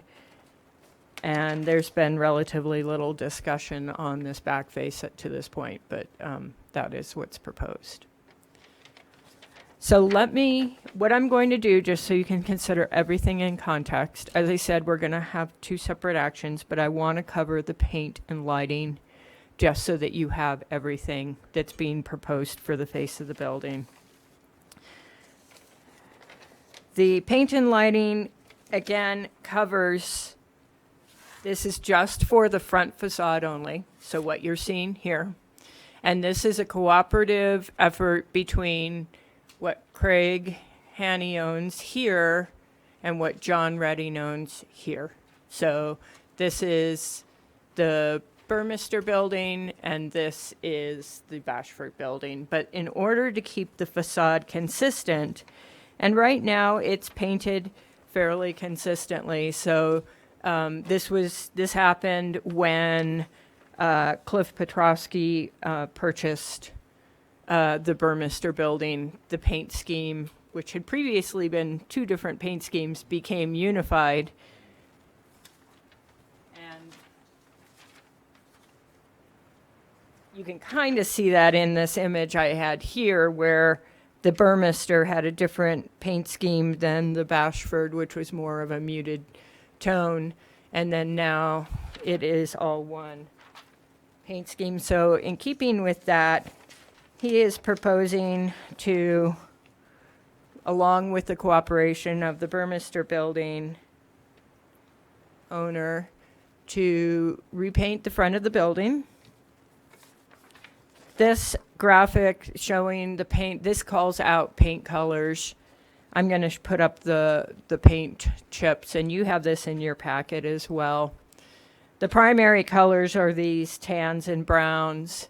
And there's been relatively little discussion on this back face to this point, but that is what's proposed. So what I'm going to do, just so you can consider everything in context, as I said, we're going to have 2 separate actions, but I want to cover the paint and lighting just so that you have everything that's being proposed for the face of the building. The paint and lighting, again, covers, this is just for the front facade only, so what you're seeing here. And this is a cooperative effort between what Craig Haney owns here and what John Redding owns here. So this is the Burmester building and this is the Bashford building. But in order to keep the facade consistent, and right now it's painted fairly consistently. So this happened when Cliff Petrosky purchased the Burmester building. The paint scheme, which had previously been 2 different paint schemes, became unified. And you can kind of see that in this image I had here, where the Burmester had a different paint scheme than the Bashford, which was more of a muted tone. And then now it is all one paint scheme. So in keeping with that, he is proposing to, along with the cooperation of the Burmester building owner, to repaint the front of the building. This graphic showing the paint, this calls out paint colors. I'm going to put up the paint chips, and you have this in your packet as well. The primary colors are these tans and browns,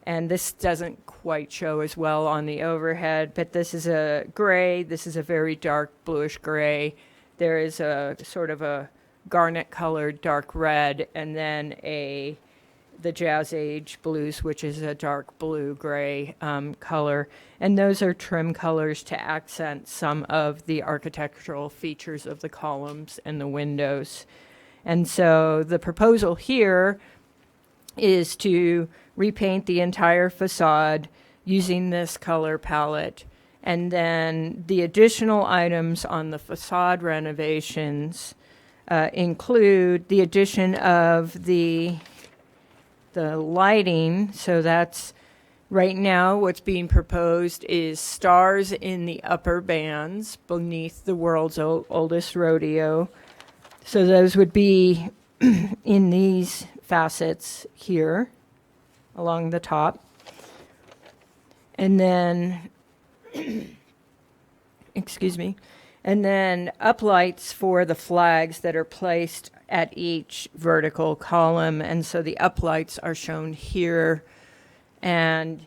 and this doesn't quite show as well on the overhead, but this is a gray. This is a very dark bluish gray. There is a sort of a garnet colored dark red, and then the Jazz Age blues, which is a dark blue gray color. And those are trim colors to accent some of the architectural features of the columns and the windows. And so the proposal here is to repaint the entire facade using this color palette And then the additional items on the facade renovations include the addition of the lighting. So that's right now what's being proposed is stars in the upper bands beneath the world's oldest rodeo. So those would be in these facets here along the top. And then, excuse me, and then uplights for the flags that are placed at each vertical column. And so the uplights are shown here. And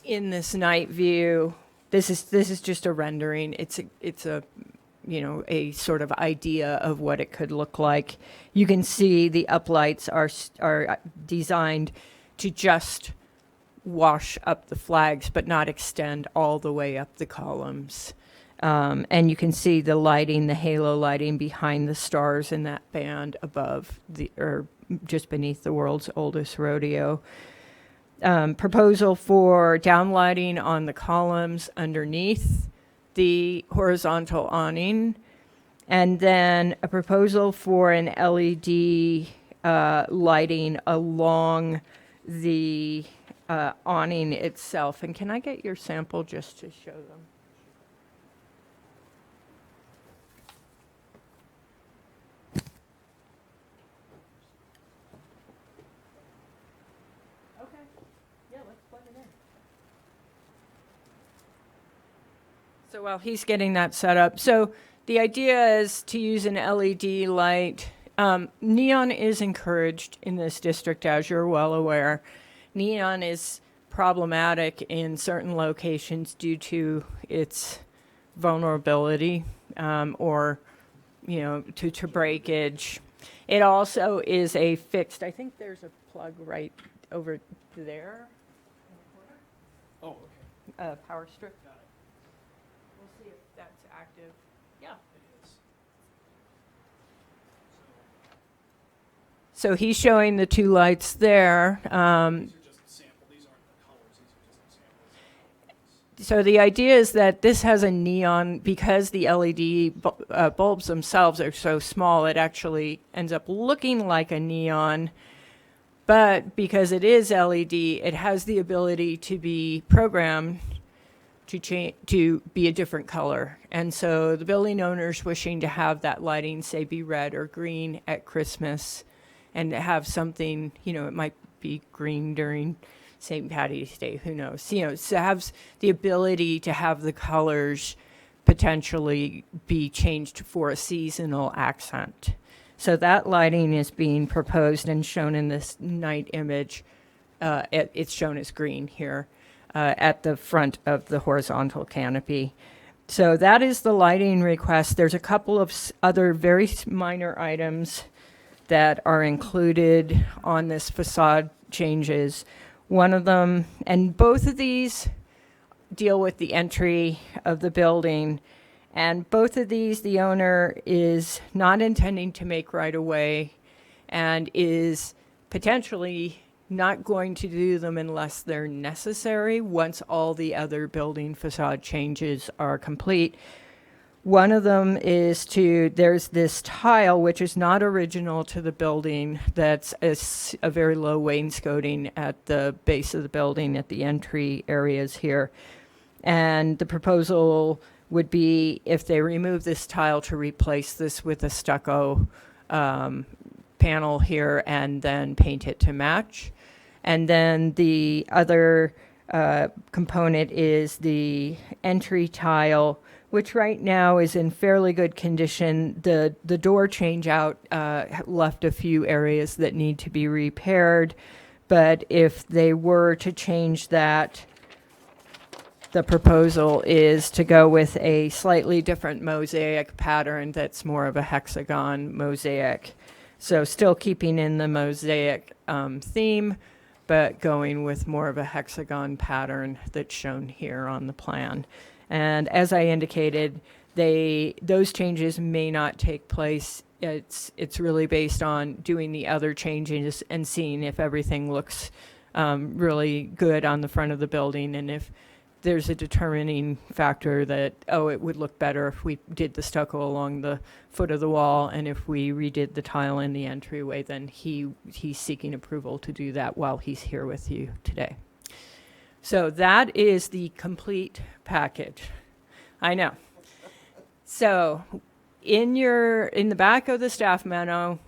in this night view, this is just a rendering. It's a a sort of idea of what it could look like. You can see the uplights are designed to just wash up the flags, but not extend all the way up the columns. And you can see the lighting, the halo lighting behind the stars in that band above or just beneath the world's oldest rodeo. Proposal for downlighting on the columns underneath the horizontal awning, and then a proposal for an LED lighting along the awning itself. And can I get your sample just to show them? Okay. Yeah, let's plug it in. So while he's getting that set up, so the idea is to use an LED light. Neon is encouraged in this district, as you're well aware. Neon is problematic in certain locations due to its vulnerability or, to breakage. It also is a fixed, I think there's a plug right over there. Oh, okay. Power strip. We'll see if that's active. Yeah. It is. So he's showing the two lights there. These are just the sample. These aren't the colors. These are just the samples. So the idea is that this has a neon, because the LED bulbs themselves are so small, it actually ends up looking like a neon. But because it is LED, it has the ability to be programmed to be a different color. And so the building owners wishing to have that lighting, say, be red or green at Christmas, and have something, it might be green during St. Patty's Day, who knows? So have the ability to have the colors potentially be changed for a seasonal accent. So that lighting is being proposed and shown in this night image. It's shown as green here at the front of the horizontal canopy. So that is the lighting request. There's a couple of other very minor items that are included on this facade changes. One of them, and both of these deal with the entry of the building. And both of these, the owner is not intending to make right away and is potentially not going to do them unless they're necessary once all the other building facade changes are complete. One of them is there's this tile, which is not original to the building, that's a very low wainscoting at the base of the building at the entry areas here. And the proposal would be, if they remove this tile, to replace this with a stucco panel here and then paint it to match. And then the other component is the entry tile, which right now is in fairly good condition. The door change out left a few areas that need to be repaired. But if they were to change that, the proposal is to go with a slightly different mosaic pattern that's more of a hexagon mosaic. So still keeping in the mosaic theme, but going with more of a hexagon pattern that's shown here on the plan. And as I indicated, those changes may not take place. It's really based on doing the other changes and seeing if everything looks really good on the front of the building, and if there's a determining factor that, oh, it would look better if we did the stucco along the foot of the wall, and if we redid the tile in the entryway, then he's seeking approval to do that while he's here with you today. So that is the complete package. I know. So in the back of the staff memo,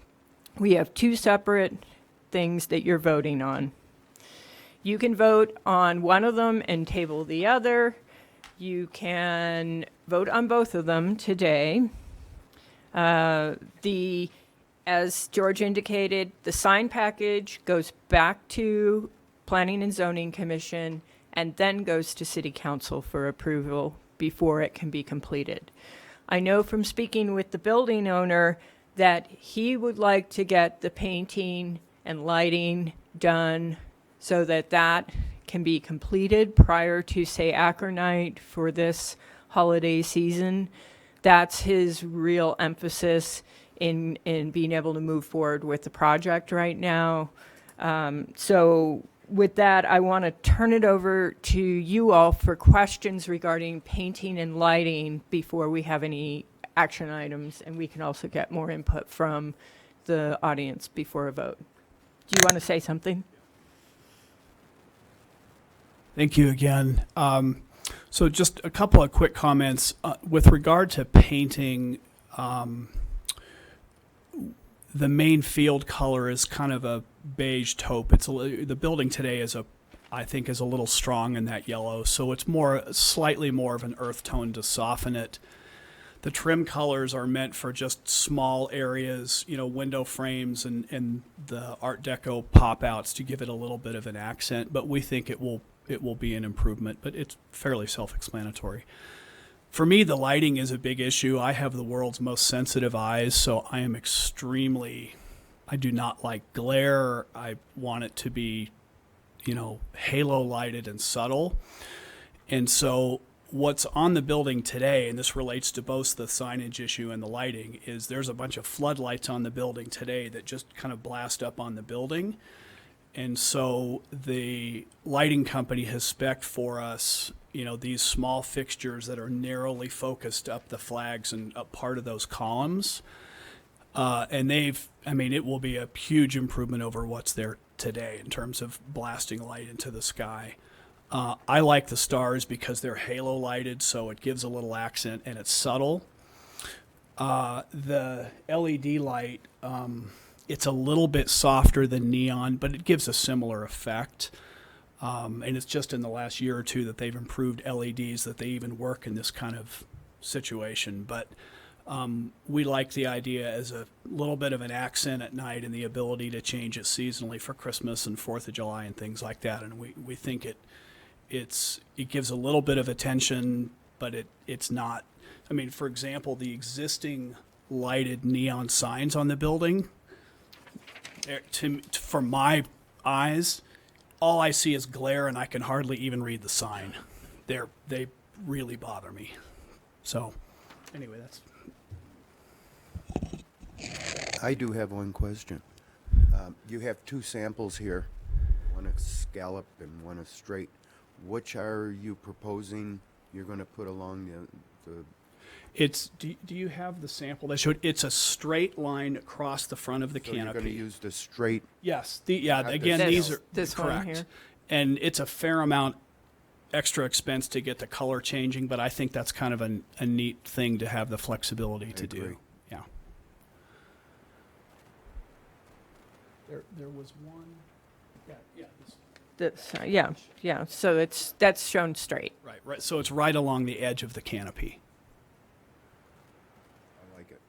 we have two separate things that you're voting on. You can vote on one of them and table the other. You can vote on both of them today. As George indicated, the sign package goes back to Planning and Zoning Commission and then goes to City Council for approval before it can be completed. I know from speaking with the building owner that he would like to get the painting and lighting done so that that can be completed prior to, say, Night for this holiday season. That's his real emphasis in being able to move forward with the project right now. So with that, I want to turn it over to you all for questions regarding painting and lighting before we have any action items, and we can also get more input from the audience before a vote. Do you want to say something? Thank you again. So just a couple of quick comments. With regard to painting, the main field color is kind of a beige taupe. The building today I think is a little strong in that yellow, so it's slightly more of an earth tone to soften it. The trim colors are meant for just small areas, window frames and the Art Deco pop-outs to give it a little bit of an accent, but we think it will be an improvement, but it's fairly self-explanatory. For me, the lighting is a big issue. I have the world's most sensitive eyes, so I do not like glare. I want it to be, halo lighted and subtle. And so what's on the building today, and this relates to both the signage issue and the lighting, is there's a bunch of floodlights on the building today that just kind of blast up on the building. And so the lighting company has spec'd for us, these small fixtures that are narrowly focused up the flags and up part of those columns. And it will be a huge improvement over what's there today in terms of blasting light into the sky. I like the stars because they're halo lighted, so it gives a little accent and it's subtle. The LED light, it's a little bit softer than neon, but it gives a similar effect. And it's just in the last year or two that they've improved LEDs, that they even work in this kind of situation. But we like the idea as a little bit of an accent at night and the ability to change it seasonally for Christmas and 4th of July and things like that. And we think it gives a little bit of attention, but it's not. For example, the existing lighted neon signs on the building, for my eyes, all I see is glare and I can hardly even read the sign. They really bother me. So anyway, that's. I do have one question. You have two samples here, one is scallop and one is straight. Which are you proposing you're going to put along the Do you have the sample that showed it's a straight line across the front of the canopy? You're going to use the straight. Yes. Not Again, this. these are This one correct. here. And it's a fair amount extra expense to get the color changing, but I think that's kind of a neat thing to have the flexibility to agree. do. Yeah. There was one. Yeah. Yeah. So that's shown straight. Right. So it's right along the edge of the canopy. I like it.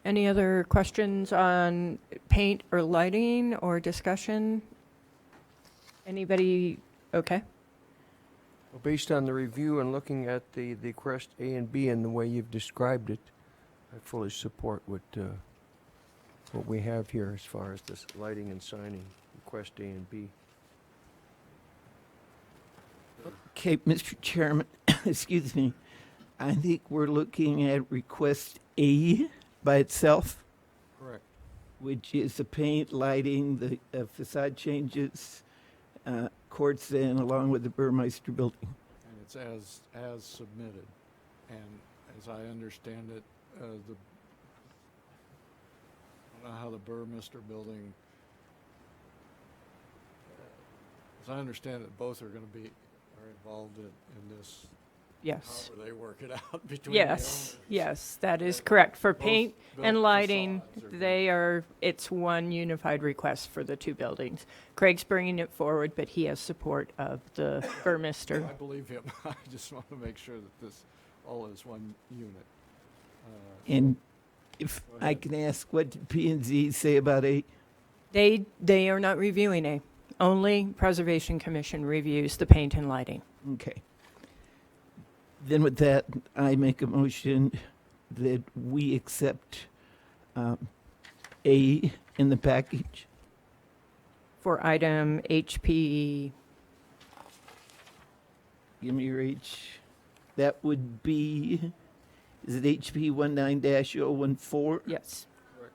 Any other questions on paint or lighting or discussion? Anybody? Okay. Well, based on the review and looking at the Quest A and B and the way you've described it, I fully support what we have here as far as this lighting and signing, Quest A and B. Okay, Mr. Chairman, excuse me. I think we're looking at request A by itself, Correct. which is the paint, lighting, the facade changes, courts then, along with the Burmeister building. And it's as submitted. And as I understand it, I don't know how the Burmeister building, as I understand it, both are involved in this. Yes. However they work it out between the Yes, owners. yes, that is correct. For Both paint built and lighting, facades it's one unified request for the two buildings. Craig's bringing it forward, but he has support of the Burmeister. I believe him. I just want to make sure that this all is one unit. And if Go I ahead. can ask, what did P&Z say about A? They are not reviewing A. Only Preservation Commission reviews the paint and lighting. Okay. Then with that, I make a motion that we accept A in the package. For item HP, Give me your H. That would be, is it HP 19-014? yes, Correct.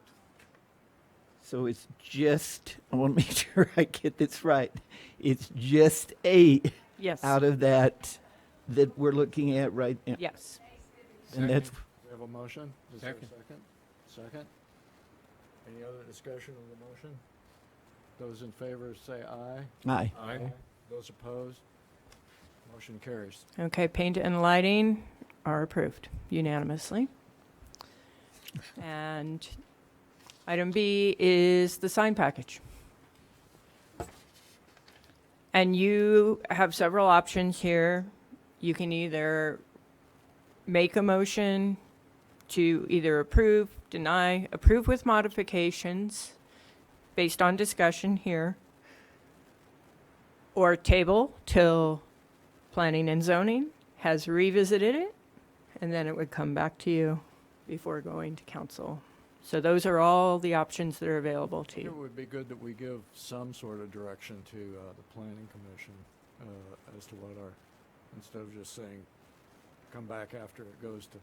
So it's just, I want to make sure I get this right. It's just A yes, out of that we're looking at right now. yes. And that's, We have a motion? Is there a Second. second? Second? Any other discussion of the motion? Those in favor say aye. aye. Aye. Those opposed? Motion carries. Okay, paint and lighting are approved unanimously. And item B is the sign package. And you have several options here. You can either make a motion to either approve, deny, approve with modifications based on discussion here, or table till planning and zoning has revisited it, and then it would come back to you before going to council. So those are all the options that are available to It you. would be good that we give some sort of direction to the planning commission as to what our, instead of just saying, come back after it goes to.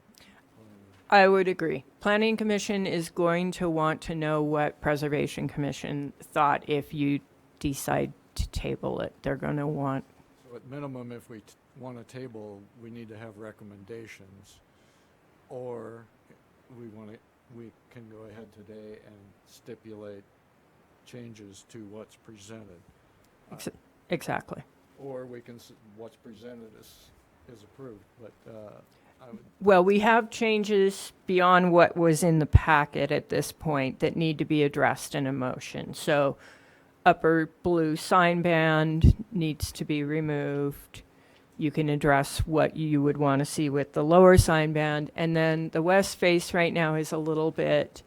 I would agree. Planning Commission is going to want to know what Preservation Commission thought if you decide to table it. They're going to want, So at minimum, if we want a table, we need to have recommendations, or we can go ahead today and stipulate changes to what's presented. Ex- exactly. Or we can, what's presented is approved, but I would, Well, we have changes beyond what was in the packet at this point that need to be addressed in a motion. So upper blue sign band needs to be removed. You can address what you would want to see with the lower sign band. And then the west face right now is a little bit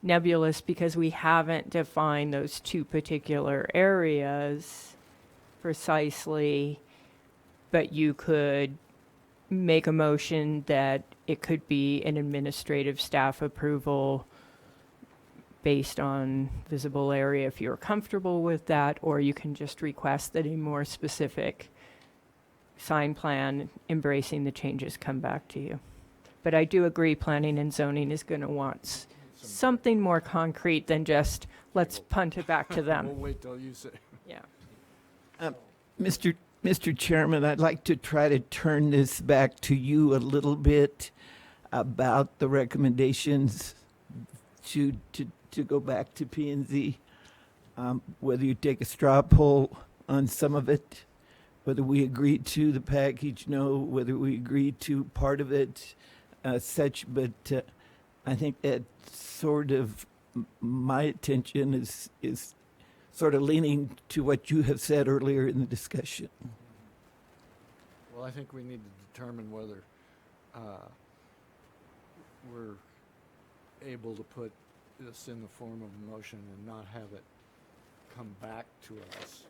nebulous because we haven't defined those two particular areas precisely. But you could make a motion that it could be an administrative staff approval based on visible area if you're comfortable with that, or you can just request that a more specific sign plan embracing the changes come back to you. But I do agree planning and zoning is going to want something more concrete than just, let's punt it back to we'll them. wait till you say. Yeah. Mr. Chairman, I'd like to try to turn this back to you a little bit about the recommendations to go back to P&Z. Whether you take a straw poll on some of it, whether we agree to the package, no, whether we agree to part of it, such, but I think that sort of my attention is sort of leaning to what you have said earlier in the discussion. Well, I think we need to determine whether we're able to put this in the form of a motion and not have it come back to us,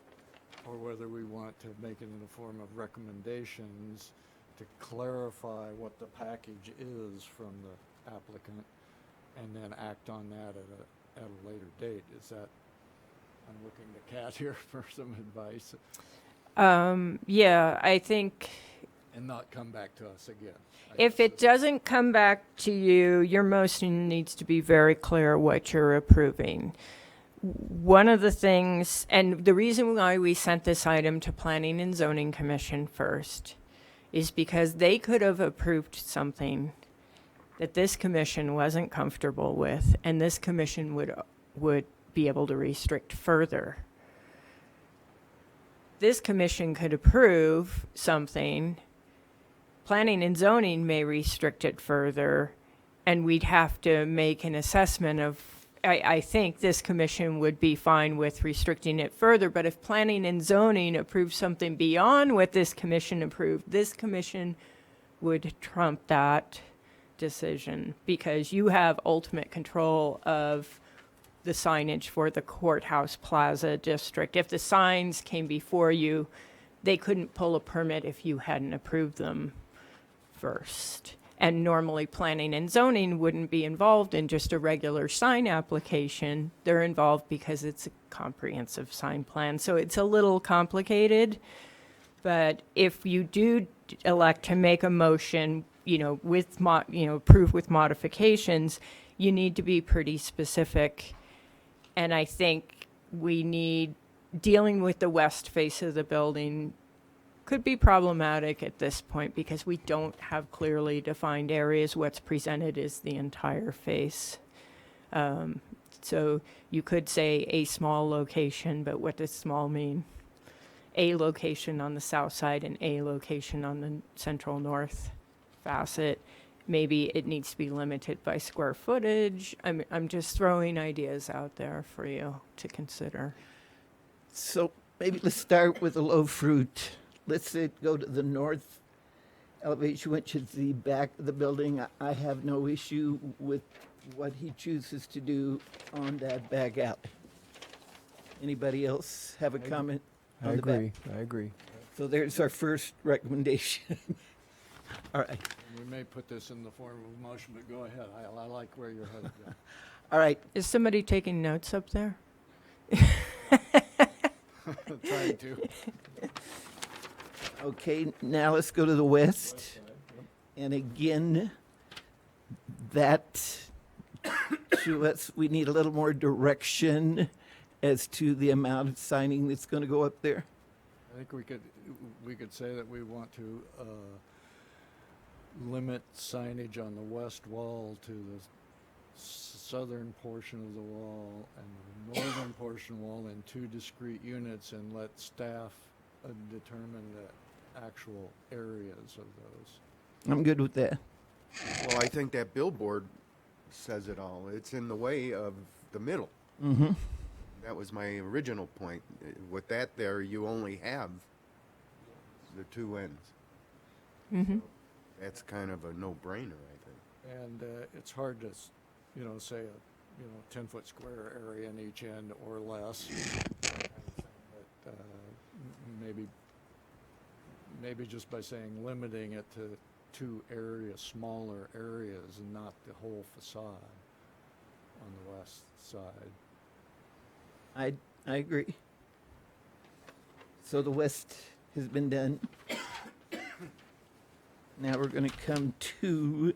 or whether we want to make it in the form of recommendations to clarify what the package is from the applicant, and then act on that at a later date. Is that, I'm looking to Kat here for some advice, Yeah, I think and not come back to us again. I if guess it doesn't come back to you, your motion needs to be very clear what you're approving. one of the things, and the reason why we sent this item to Planning and Zoning Commission first is because they could have approved something that this commission wasn't comfortable with, and this commission would be able to restrict further. This commission could approve something, Planning and Zoning may restrict it further, and we'd have to make an assessment of, I think this commission would be fine with restricting it further, but if Planning and Zoning approves something beyond what this commission approved, this commission would trump that decision, because you have ultimate control of the signage for the courthouse plaza district. If the signs came before you, they couldn't pull a permit if you hadn't approved them first. And normally Planning and Zoning wouldn't be involved in just a regular sign application. They're involved because it's a comprehensive sign plan. So it's a little complicated, but if you do elect to make a motion, with approve with modifications, you need to be pretty specific. And I think dealing with the west face of the building could be problematic at this point because we don't have clearly defined areas. What's presented is the entire face. So you could say a small location, but what does small mean? A location on the south side and a location on the central north facet. Maybe it needs to be limited by square footage. I'm just throwing ideas out there for you to consider. So maybe let's start with the low fruit. Let's say go to the north elevation, which is the back of the building. I have no issue with what he chooses to do on that back alley. Anybody else have a comment I on the back? agree. I agree. So there's our first recommendation. All right. We may put this in the form of a motion, but go ahead. I like where you're headed. John. All right. Is somebody taking notes up there? Trying to. Okay, now let's go to the west. And again, that to us, we need a little more direction as to the amount of signing that's going to go up there. I think we could say that we want to limit signage on the west wall to the southern portion of the wall and the northern portion wall in 2 discrete units, and let staff determine the actual areas of those. I'm good with that. Well, I think that billboard says it all. It's in the way of the middle. Mm-hmm. That was my original point. With that there, you only have the 2 ends. Mm-hmm. That's kind of a no-brainer, I think. And it's hard to, say a 10-foot square area in each end or less. That kind of thing. But maybe just by saying limiting it to 2 areas, smaller areas, and not the whole facade on the west side. I agree. So the west has been done. Now we're going to come to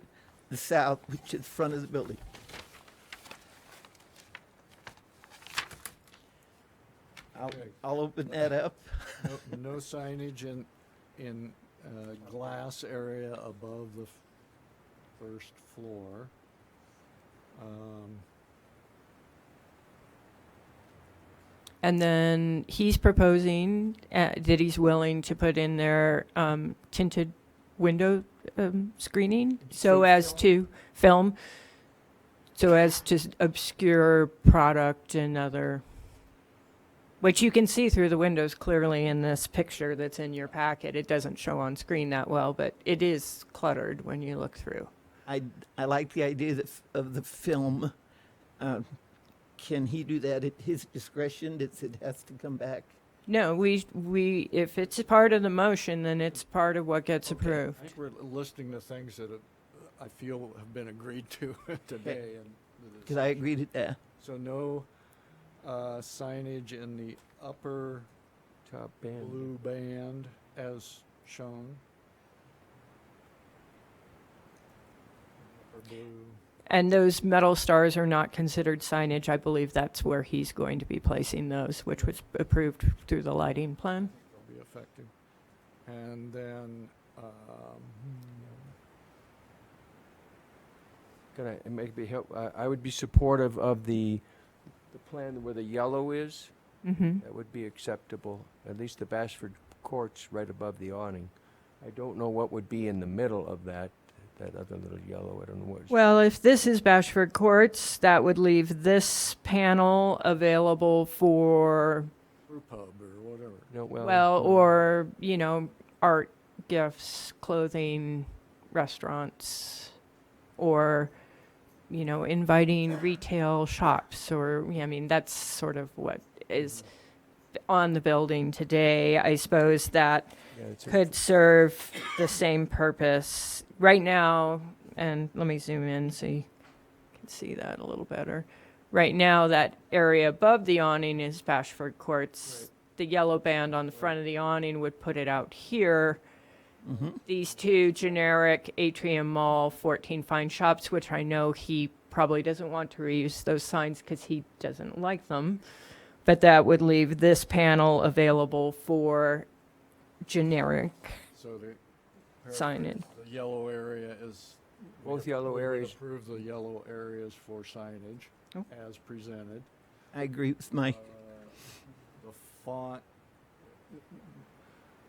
the south, which is the front of the building. I'll open that up. No signage in glass area above the first floor. And then he's proposing that he's willing to put in there tinted window screening so as to film, so as to obscure product and other, which you can see through the windows clearly in this picture that's in your packet. It doesn't show on screen that well, but it is cluttered when you look through. I like the idea of the film. Can he do that at his discretion? It has to come back. No, we if it's a part of the motion, then it's part of what gets I approved. think we're listing the things that I feel have been agreed to today. Because I agree to that. So no signage in the upper Top band. blue band as shown. Upper blue. And those metal stars are not considered signage. I believe that's where he's going to be placing those, which was approved through the lighting plan. They'll be effective. And then, Can I maybe help? I would be supportive of the plan where the yellow is. Mm-hmm. That would be acceptable, at least the Bashford Court's right above the awning. I don't know what would be in the middle of that other little yellow, I don't know what. Well, if this is Bashford Courts, that would leave this panel available for, brew pub or whatever. No, well, or, art, gifts, clothing, restaurants, or, inviting retail shops, or, that's sort of what is on the building today. I suppose that yeah, it's a- could serve the same purpose right now. And let me zoom in so you can see that a little better. Right now, that area above the awning is Bashford Courts. Right. The yellow band on the front of the awning would put it out here. Mm-hmm. These two generic Atrium Mall 14 Fine Shops, which I know he probably doesn't want to reuse those signs because he doesn't like them. But that would leave this panel available for generic So the signage. the yellow area is. Both yellow we would areas. Approve the yellow areas for signage Oh. as presented. I agree with Mike. The font,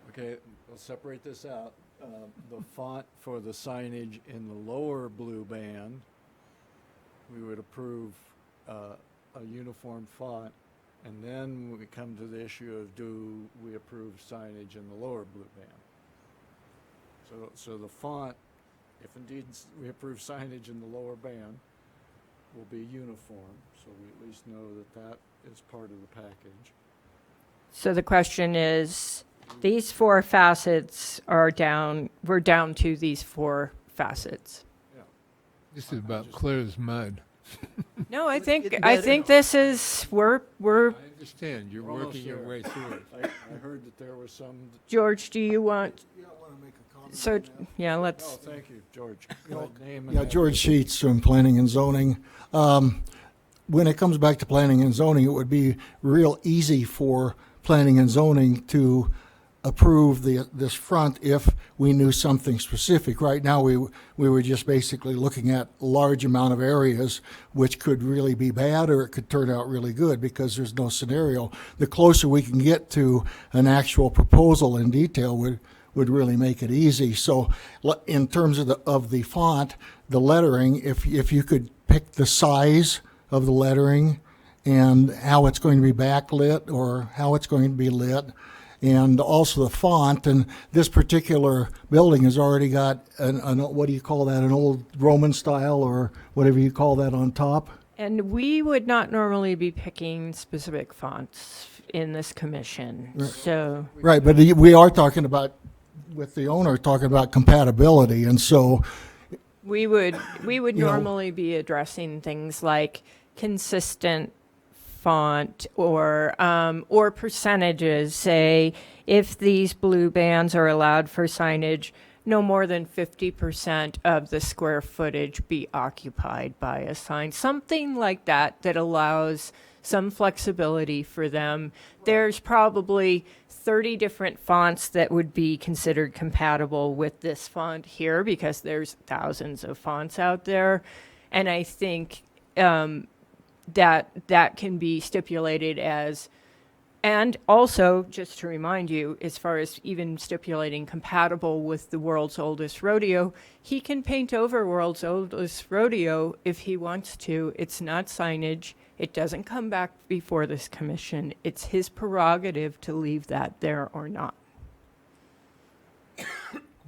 okay, let's separate this out. The font for the signage in the lower blue band, we would approve a uniform font. And then we come to the issue of do we approve signage in the lower blue band? So the font, if indeed we approve signage in the lower band, will be uniform. So we at least know that is part of the package. So the question is, these four facets are down, we're down to these four facets. This is about clear as mud. No, I Let's think, get I better. think this is, we're, I understand, you're We're almost working your there. way through it. I heard that there was some, George, do you want? So, yeah, oh, let's, thank you, George. Go ahead, name and Yeah, address. George Sheets from Planning and Zoning. When it comes back to planning and zoning, it would be real easy for planning and zoning to approve this front if we knew something specific. Right now, we were just basically looking at a large amount of areas, which could really be bad or it could turn out really good because there's no scenario. The closer we can get to an actual proposal in detail would really make it easy. So in terms of the font, the lettering, if you could pick the size of the lettering and how it's going to be backlit or how it's going to be lit, and also the font. And this particular building has already got what do you call that, an old Roman style or whatever you call that on top? and we would not normally be picking specific fonts in this commission, so. Right, but we are talking about, with the owner, talking about compatibility. And so We would You know- normally be addressing things like consistent font or percentages. Say, if these blue bands are allowed for signage, no more than 50% of the square footage be occupied by a sign. Something like that that allows some flexibility for them. There's probably 30 different fonts that would be considered compatible with this font here because there's thousands of fonts out there. And I think that can be stipulated as, and also, just to remind you, as far as even stipulating compatible with the world's oldest rodeo, he can paint over world's oldest rodeo if he wants to. It's not signage. It doesn't come back before this commission. It's his prerogative to leave that there or not.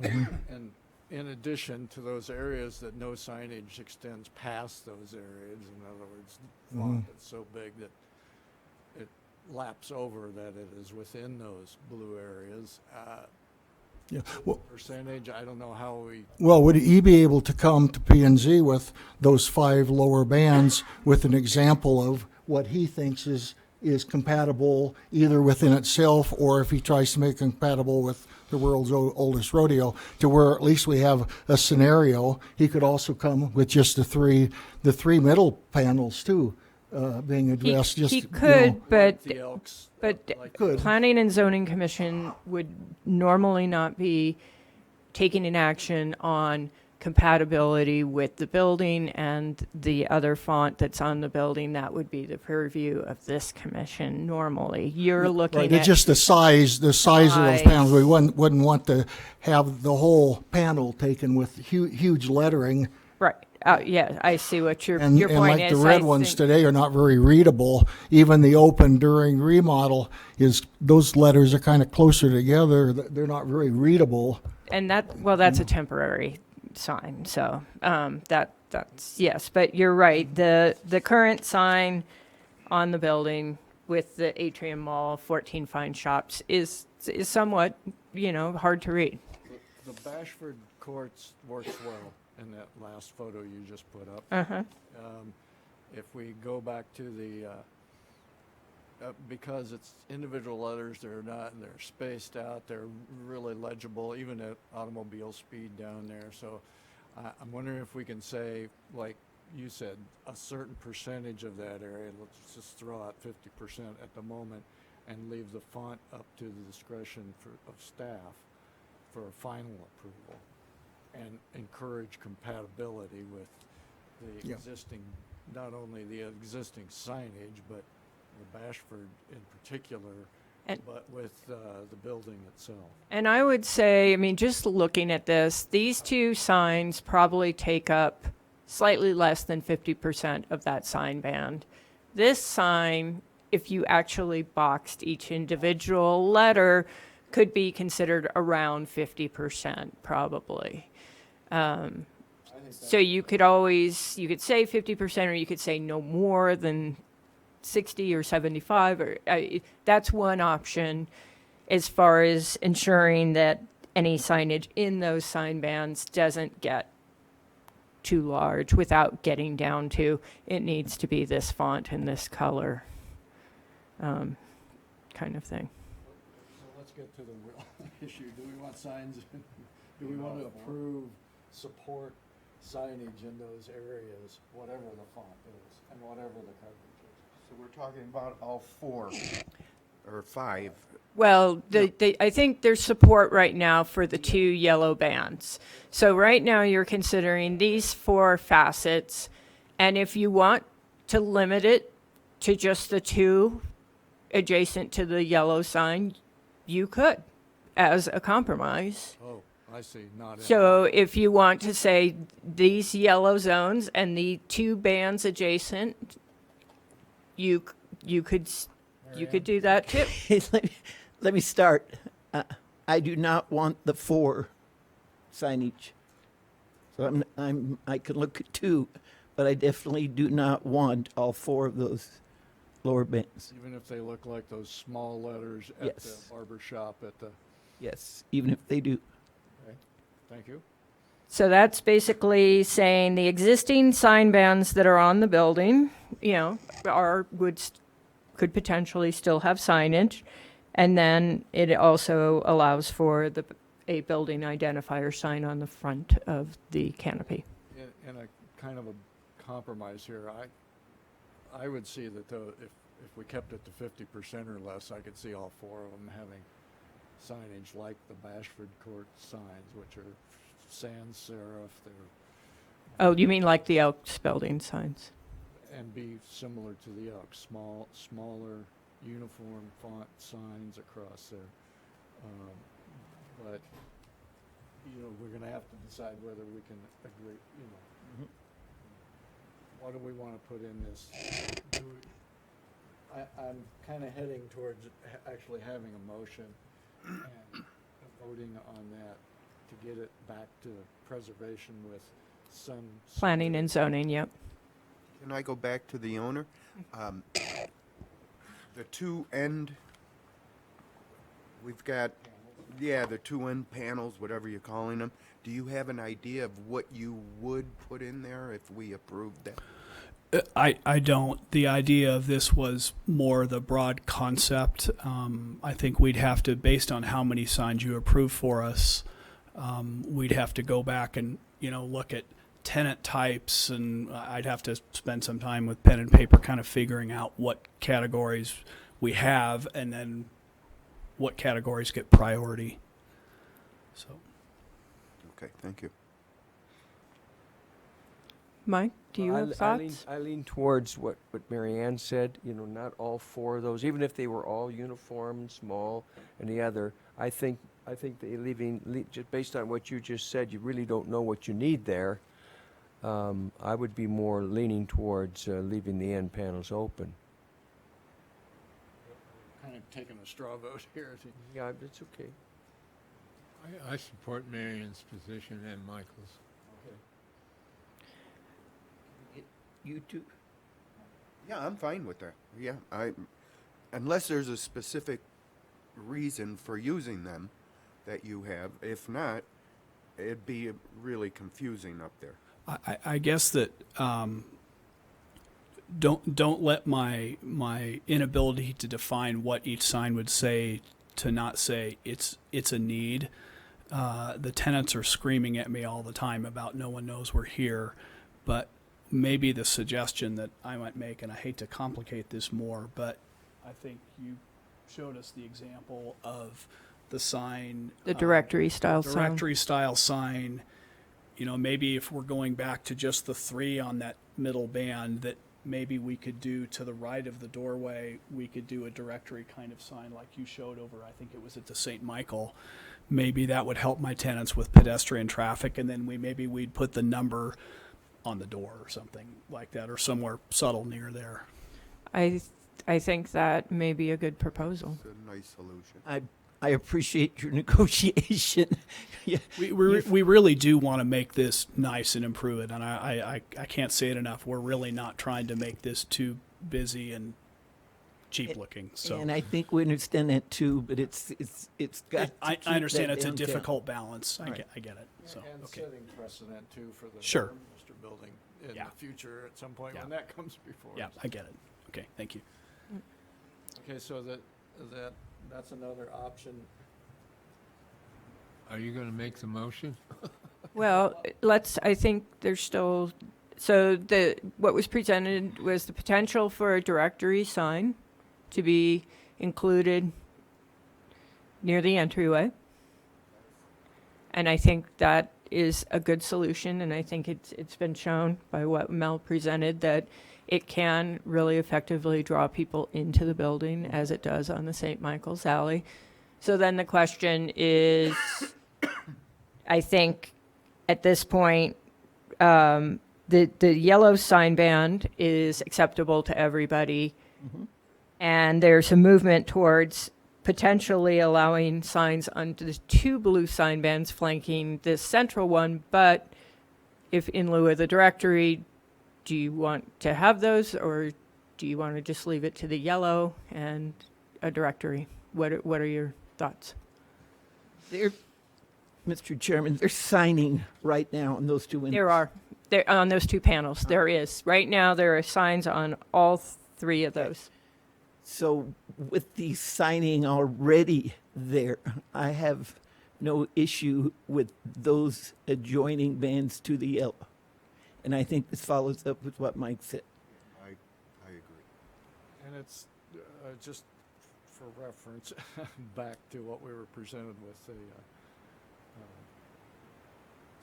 And in addition to those areas that no signage extends past those areas, in other words, font that's so big that it laps over that it is within those blue areas. yeah, well, Percentage, I don't know how we, Well, would he be able to come to P&Z with those 5 lower bands with an example of what he thinks is is compatible either within itself or if he tries to make it compatible with the world's oldest rodeo, to where at least we have a scenario. He could also come with just the three middle panels too, being addressed. He just could, but The Elks. But Could. Planning and Zoning Commission would normally not be taking an action on compatibility with the building and the other font that's on the building. That would be the purview of this commission normally. You're looking right. at It's just the size of those size. panels. We wouldn't want to have the whole panel taken with huge lettering. right. Yeah, I see what your And point like is. the red I ones think- today are not very readable. Even the open during remodel those letters are kind of closer together. They're not very readable. And that's a temporary sign, so that's yes, but you're right. The current sign on the building with the Atrium Mall 14 fine shops is somewhat, hard to read. The Bashford Courts works well in that last photo you just put up. Uh-huh. If we go back to the, because it's individual letters, they're spaced out, they're really legible, even at automobile speed down there. So I'm wondering if we can say, like you said, a certain percentage of that area, let's just throw out 50% at the moment, and leave the font up to the discretion of staff for a final approval, and encourage compatibility with the Yeah. existing, not only the existing signage, but the Bashford in particular, And- but with the building itself. And I would say, just looking at this, these two signs probably take up slightly less than 50% of that sign band. This sign, if you actually boxed each individual letter, could be considered around 50% probably. So you could say 50%, or you could say no more than 60 or 75, or that's one option as far as ensuring that any signage in those sign bands doesn't get too large without getting down to it needs to be this font and this color kind of thing. So let's get to the real issue. Do we want signs, do we want to approve, support signage in those areas, whatever the font is, and whatever the coverage is? So we're talking about all 4 or 5. Well, I think there's support right now for the 2 yellow bands. So right now you're considering these 4 facets, and if you want to limit it to just the 2 adjacent to the yellow sign, you could, as a compromise. Oh, I see, not in. So if you want to say these yellow zones and the 2 bands adjacent, you could do that too. Let me start. I do not want the 4 signage. So I can look at 2, but I definitely do not want all 4 of those lower bands. Even if they look like those small letters at Yes. the barber shop at the, Yes, even if they do. thank you. So that's basically saying the existing sign bands that are on the building, could potentially still have signage. And then it also allows for a building identifier sign on the front of the canopy. In a kind of a compromise here, I would see that if we kept it to 50% or less, I could see all 4 of them having signage like the Bashford Court signs, which are sans serif, Oh, you mean like the Elks building signs? and be similar to the Elks, smaller, uniform font signs across there. But, we're gonna have to decide whether we can agree, what do we wanna put in this? I'm kinda heading towards actually having a motion and voting on that to get it back to preservation with some. Planning and zoning, yep. Can I go back to the owner? The 2 end, we've got, the 2 end panels, whatever you're calling them. Do you have an idea of what you would put in there if we approved that? I don't. The idea of this was more the broad concept. I think we'd have to, based on how many signs you approve for us, we'd have to go back and, look at tenant types, and I'd have to spend some time with pen and paper kind of figuring out what categories we have and then what categories get priority. So. Okay, thank you. Mike, do you have thoughts? I lean towards what Mary Ann said, not all four of those, even if they were all uniform, small, and the other. I think they just based on what you just said, you really don't know what you need there. I would be more leaning towards leaving the end panels open. Kind of taking a straw vote here. Yeah, it's okay. I support Marion's position and Michael's. You two? Yeah, I'm fine with that. Yeah, unless there's a specific reason for using them that you have. If not, it'd be really confusing up there. I guess that don't let my inability to define what each sign would say to not say it's a need. The tenants are screaming at me all the time about no one knows we're here, but maybe the suggestion that I might make, and I hate to complicate this more, but I think you showed us the example of the sign, The directory style sign. directory style sign. Maybe if we're going back to just the 3 on that middle band, that maybe we could do to the right of the doorway, we could do a directory kind of sign like you showed over, I think it was at the St. Michael. Maybe that would help my tenants with pedestrian traffic, and then we'd put the number on the door or something like that, or somewhere subtle near there. I think that may be a good proposal. It's a nice solution. I appreciate your negotiation. Yeah. We really do want to make this nice and improve it, and I can't say it enough. We're really not trying to make this too busy and cheap looking. So And I think we understand that too, but it's got. I to keep understand that it's a downtown. difficult balance. I Right. get it. So And okay. setting precedent too for the Sure. Burmester building in Yeah. the future at some point Yeah. when that comes before Yeah, us. I get it. Okay, thank you. Okay, so that's another option. Are you going to make the motion? Well, I think there's still, what was presented was the potential for a directory sign to be included near the entryway. And I think that is a good solution, and I think it's been shown by what Mel presented that it can really effectively draw people into the building as it does on the St. Michael's Alley. So then the question is, I think at this point, the yellow sign band is acceptable to everybody. Mhm. And there's a movement towards potentially allowing signs under the 2 blue sign bands flanking this central one. But if in lieu of the directory, do you want to have those, or do you want to just leave it to the yellow and a directory? What are your thoughts? Mr. Chairman, they're signing right now on those 2 windows. There on those 2 panels. There is. Right now, there are signs on all 3 of those. So with the signing already there, I have no issue with those adjoining bands to the yellow. And I think this follows up with what Mike said. I agree. And it's just for reference, back to what we were presented with the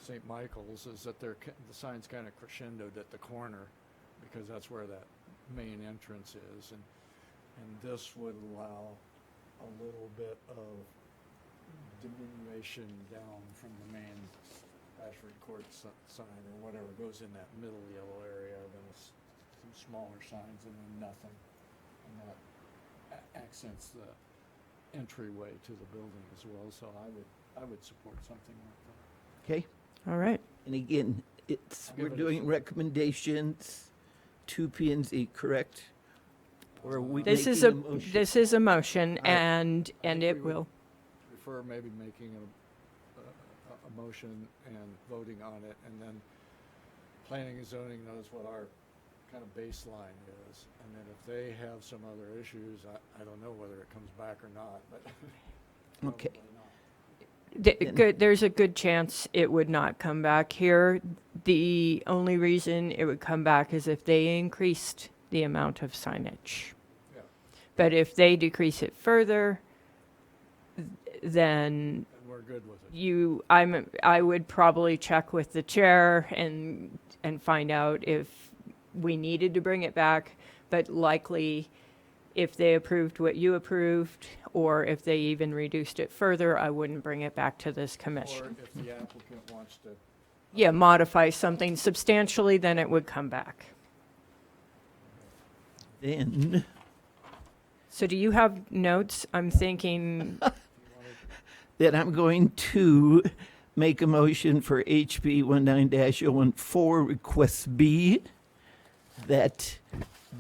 St. Michael's, is that the sign's kind of crescendoed at the corner because that's where that main entrance is. And this would allow a little bit of diminution down from the main Ashford Court sign or whatever goes in that middle yellow area, then some smaller signs and then nothing. And that accents the entryway to the building as well. So I would support something like that. Okay? All right. And again, I'll we're give it a doing shot. recommendations to P and Z, correct? Or are we This is making motion? this is a motion, All right. and think it we would- will. Prefer maybe making a motion and voting on it, and then planning and zoning knows what our kind of baseline is. And then if they have some other issues, I don't know whether it comes back or not, but Okay. probably not. Good, there's a good chance it would not come back here. The only reason it would come back is if they increased the amount of signage. Yeah. But if they decrease it further, then And we're good with it. I would probably check with the chair and find out if we needed to bring it back, but likely if they approved what you approved, or if they even reduced it further, I wouldn't bring it back to this Or commission. if the applicant wants to, Yeah, modify something substantially, then it would come back. Then, So do you have notes? I'm thinking, that I'm going to make a motion for HB 19-014 request B, that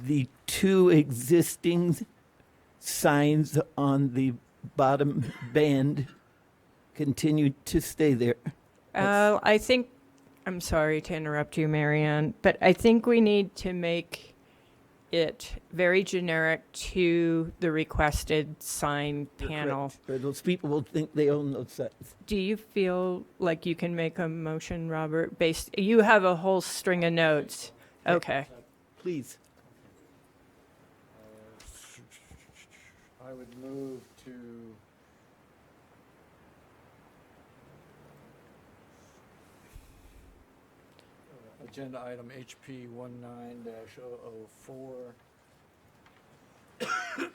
the two existing signs on the bottom band continue to stay there. I think, I'm sorry to interrupt you, Marianne, but I think we need to make it very generic to the requested sign You're panel. correct. Or those people will think they own those signs. Do you feel like you can make a motion, Robert, you have a whole string of notes. Okay. Please. I would move to agenda item HP 19-004,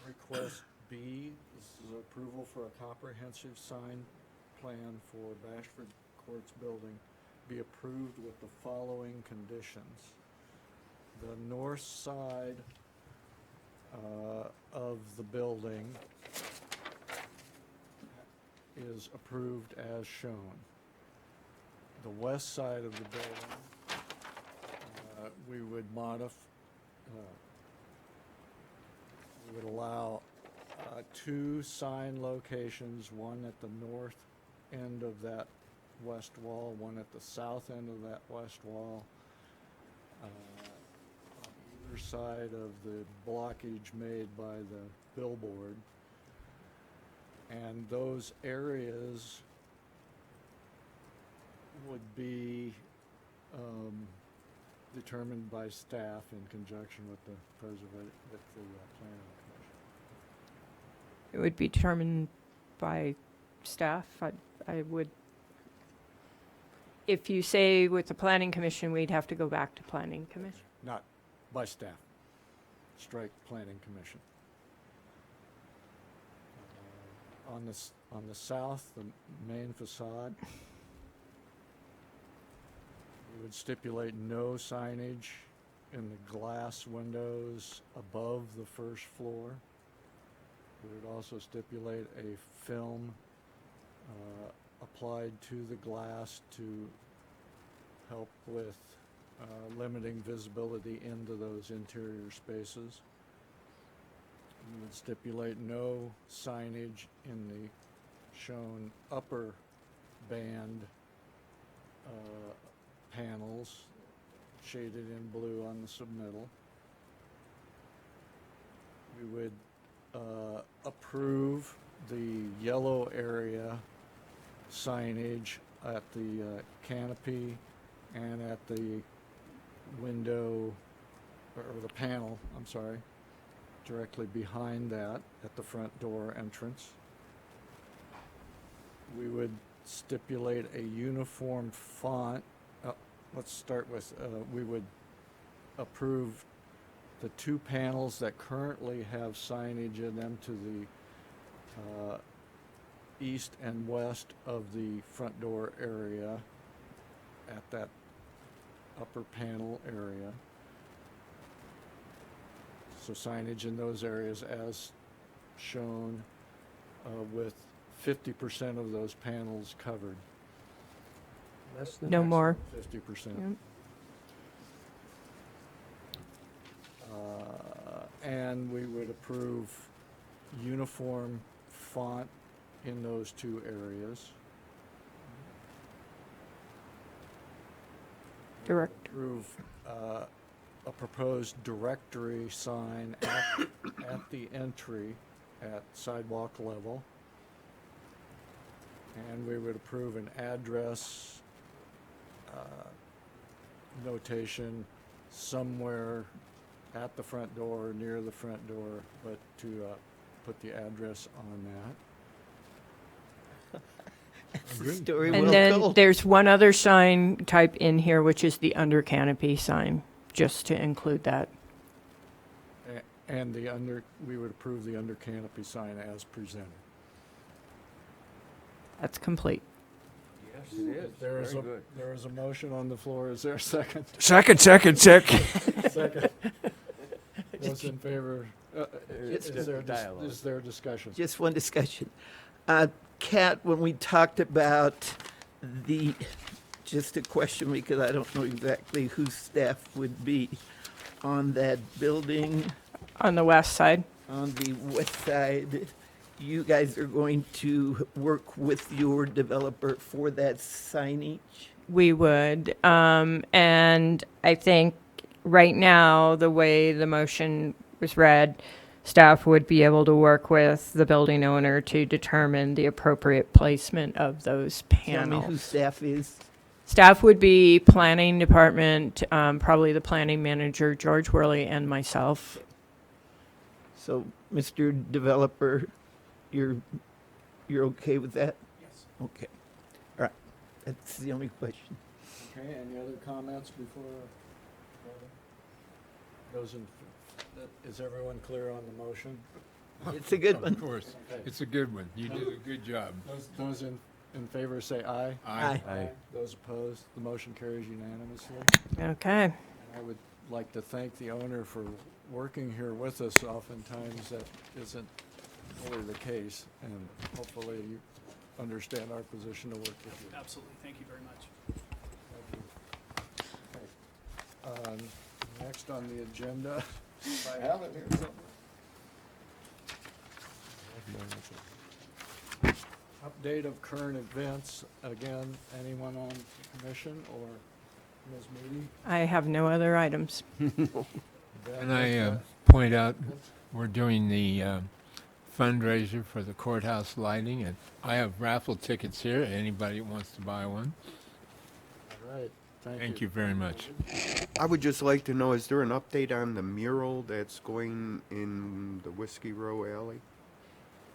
request B. This is approval for a comprehensive sign plan for Bashford Courts building be approved with the following conditions. The north side of the building is approved as shown. The west side of the building, we would we would allow two sign locations, one at the north end of that west wall, one at the south end of that west wall. On either side of the blockage made by the billboard. And those areas would be determined by staff in conjunction with the planning commission. It would be determined by staff. I would, if you say with the planning commission, we'd have to go back to planning commission. Not by staff. Strike planning commission. On the south, the main facade, we would stipulate no signage in the glass windows above the first floor. We would also stipulate a film applied to the glass to help with limiting visibility into those interior spaces. We would stipulate no signage in the shown upper band panels shaded in blue on the submittal. We would approve the yellow area signage at the canopy and at the window, or the panel, I'm sorry, directly behind that at the front door entrance. We would stipulate a uniform font. Let's start with, we would approve the two panels that currently have signage in them to the east and west of the front door area at that upper panel area. So signage in those areas as shown, with 50% of those panels covered. Less than No more. 50%. Yep. And we would approve uniform font in those two areas. Direct. Approve a proposed directory sign at the entry at sidewalk level. And we would approve an address notation somewhere at the front door, near the front door, but to put the address on that. That's the story well And then told. there's one other sign type in here, which is the under canopy sign, just to include that. And we would approve the under canopy sign as presented. That's complete. Yes, it is. There is a motion on the floor. Is there a second? Second. Second. Those in favor, It's is there, dialogue. is there discussion? Just one discussion. Kat, when we talked about just a question because I don't know exactly who staff would be on that building On the west side, on the west side, you guys are going to work with your developer for that signage? we would. And I think right now, the way the motion was read, staff would be able to work with the building owner to determine the appropriate placement of those Tell me who panels. staff is. Staff would be planning department, probably the planning manager, George Worley, and myself. So, Mr. Developer, you're okay with that? Yes. Okay. All right. That's the only question. Okay, any other comments before? Those in, is everyone clear on the motion? It's a good one. Of course. Okay. It's a good one. You did a good job. Those in favor say aye. Aye. Aye. Those opposed, the motion carries unanimously. Okay. And I would like to thank the owner for working here with us. Oftentimes that isn't really the case, and hopefully you understand our position to work with you. Absolutely. Thank you very much. Thank you. Next on the agenda, if I have it here somewhere. Update of current events. Again, anyone on the commission or Ms. Moody? I have no other items. And I point out, we're doing the fundraiser for the courthouse lighting, and I have raffle tickets here. Anybody who wants to buy one? All right, Thank you very much. I would just like to know, is there an update on the mural that's going in the Whiskey Row alley?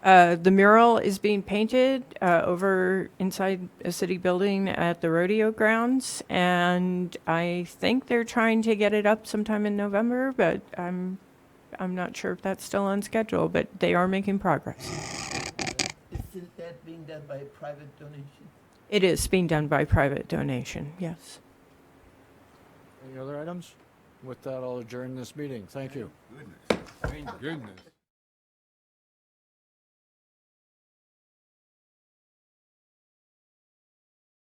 The mural is being painted over inside a city building at the rodeo grounds, and I think they're trying to get it up sometime in November, but I'm not sure if that's still on schedule, but they are making progress. Isn't that being done by private donation? It is being done by private donation, yes. Any other items? With that, I'll adjourn this meeting. Thank you. Thank goodness.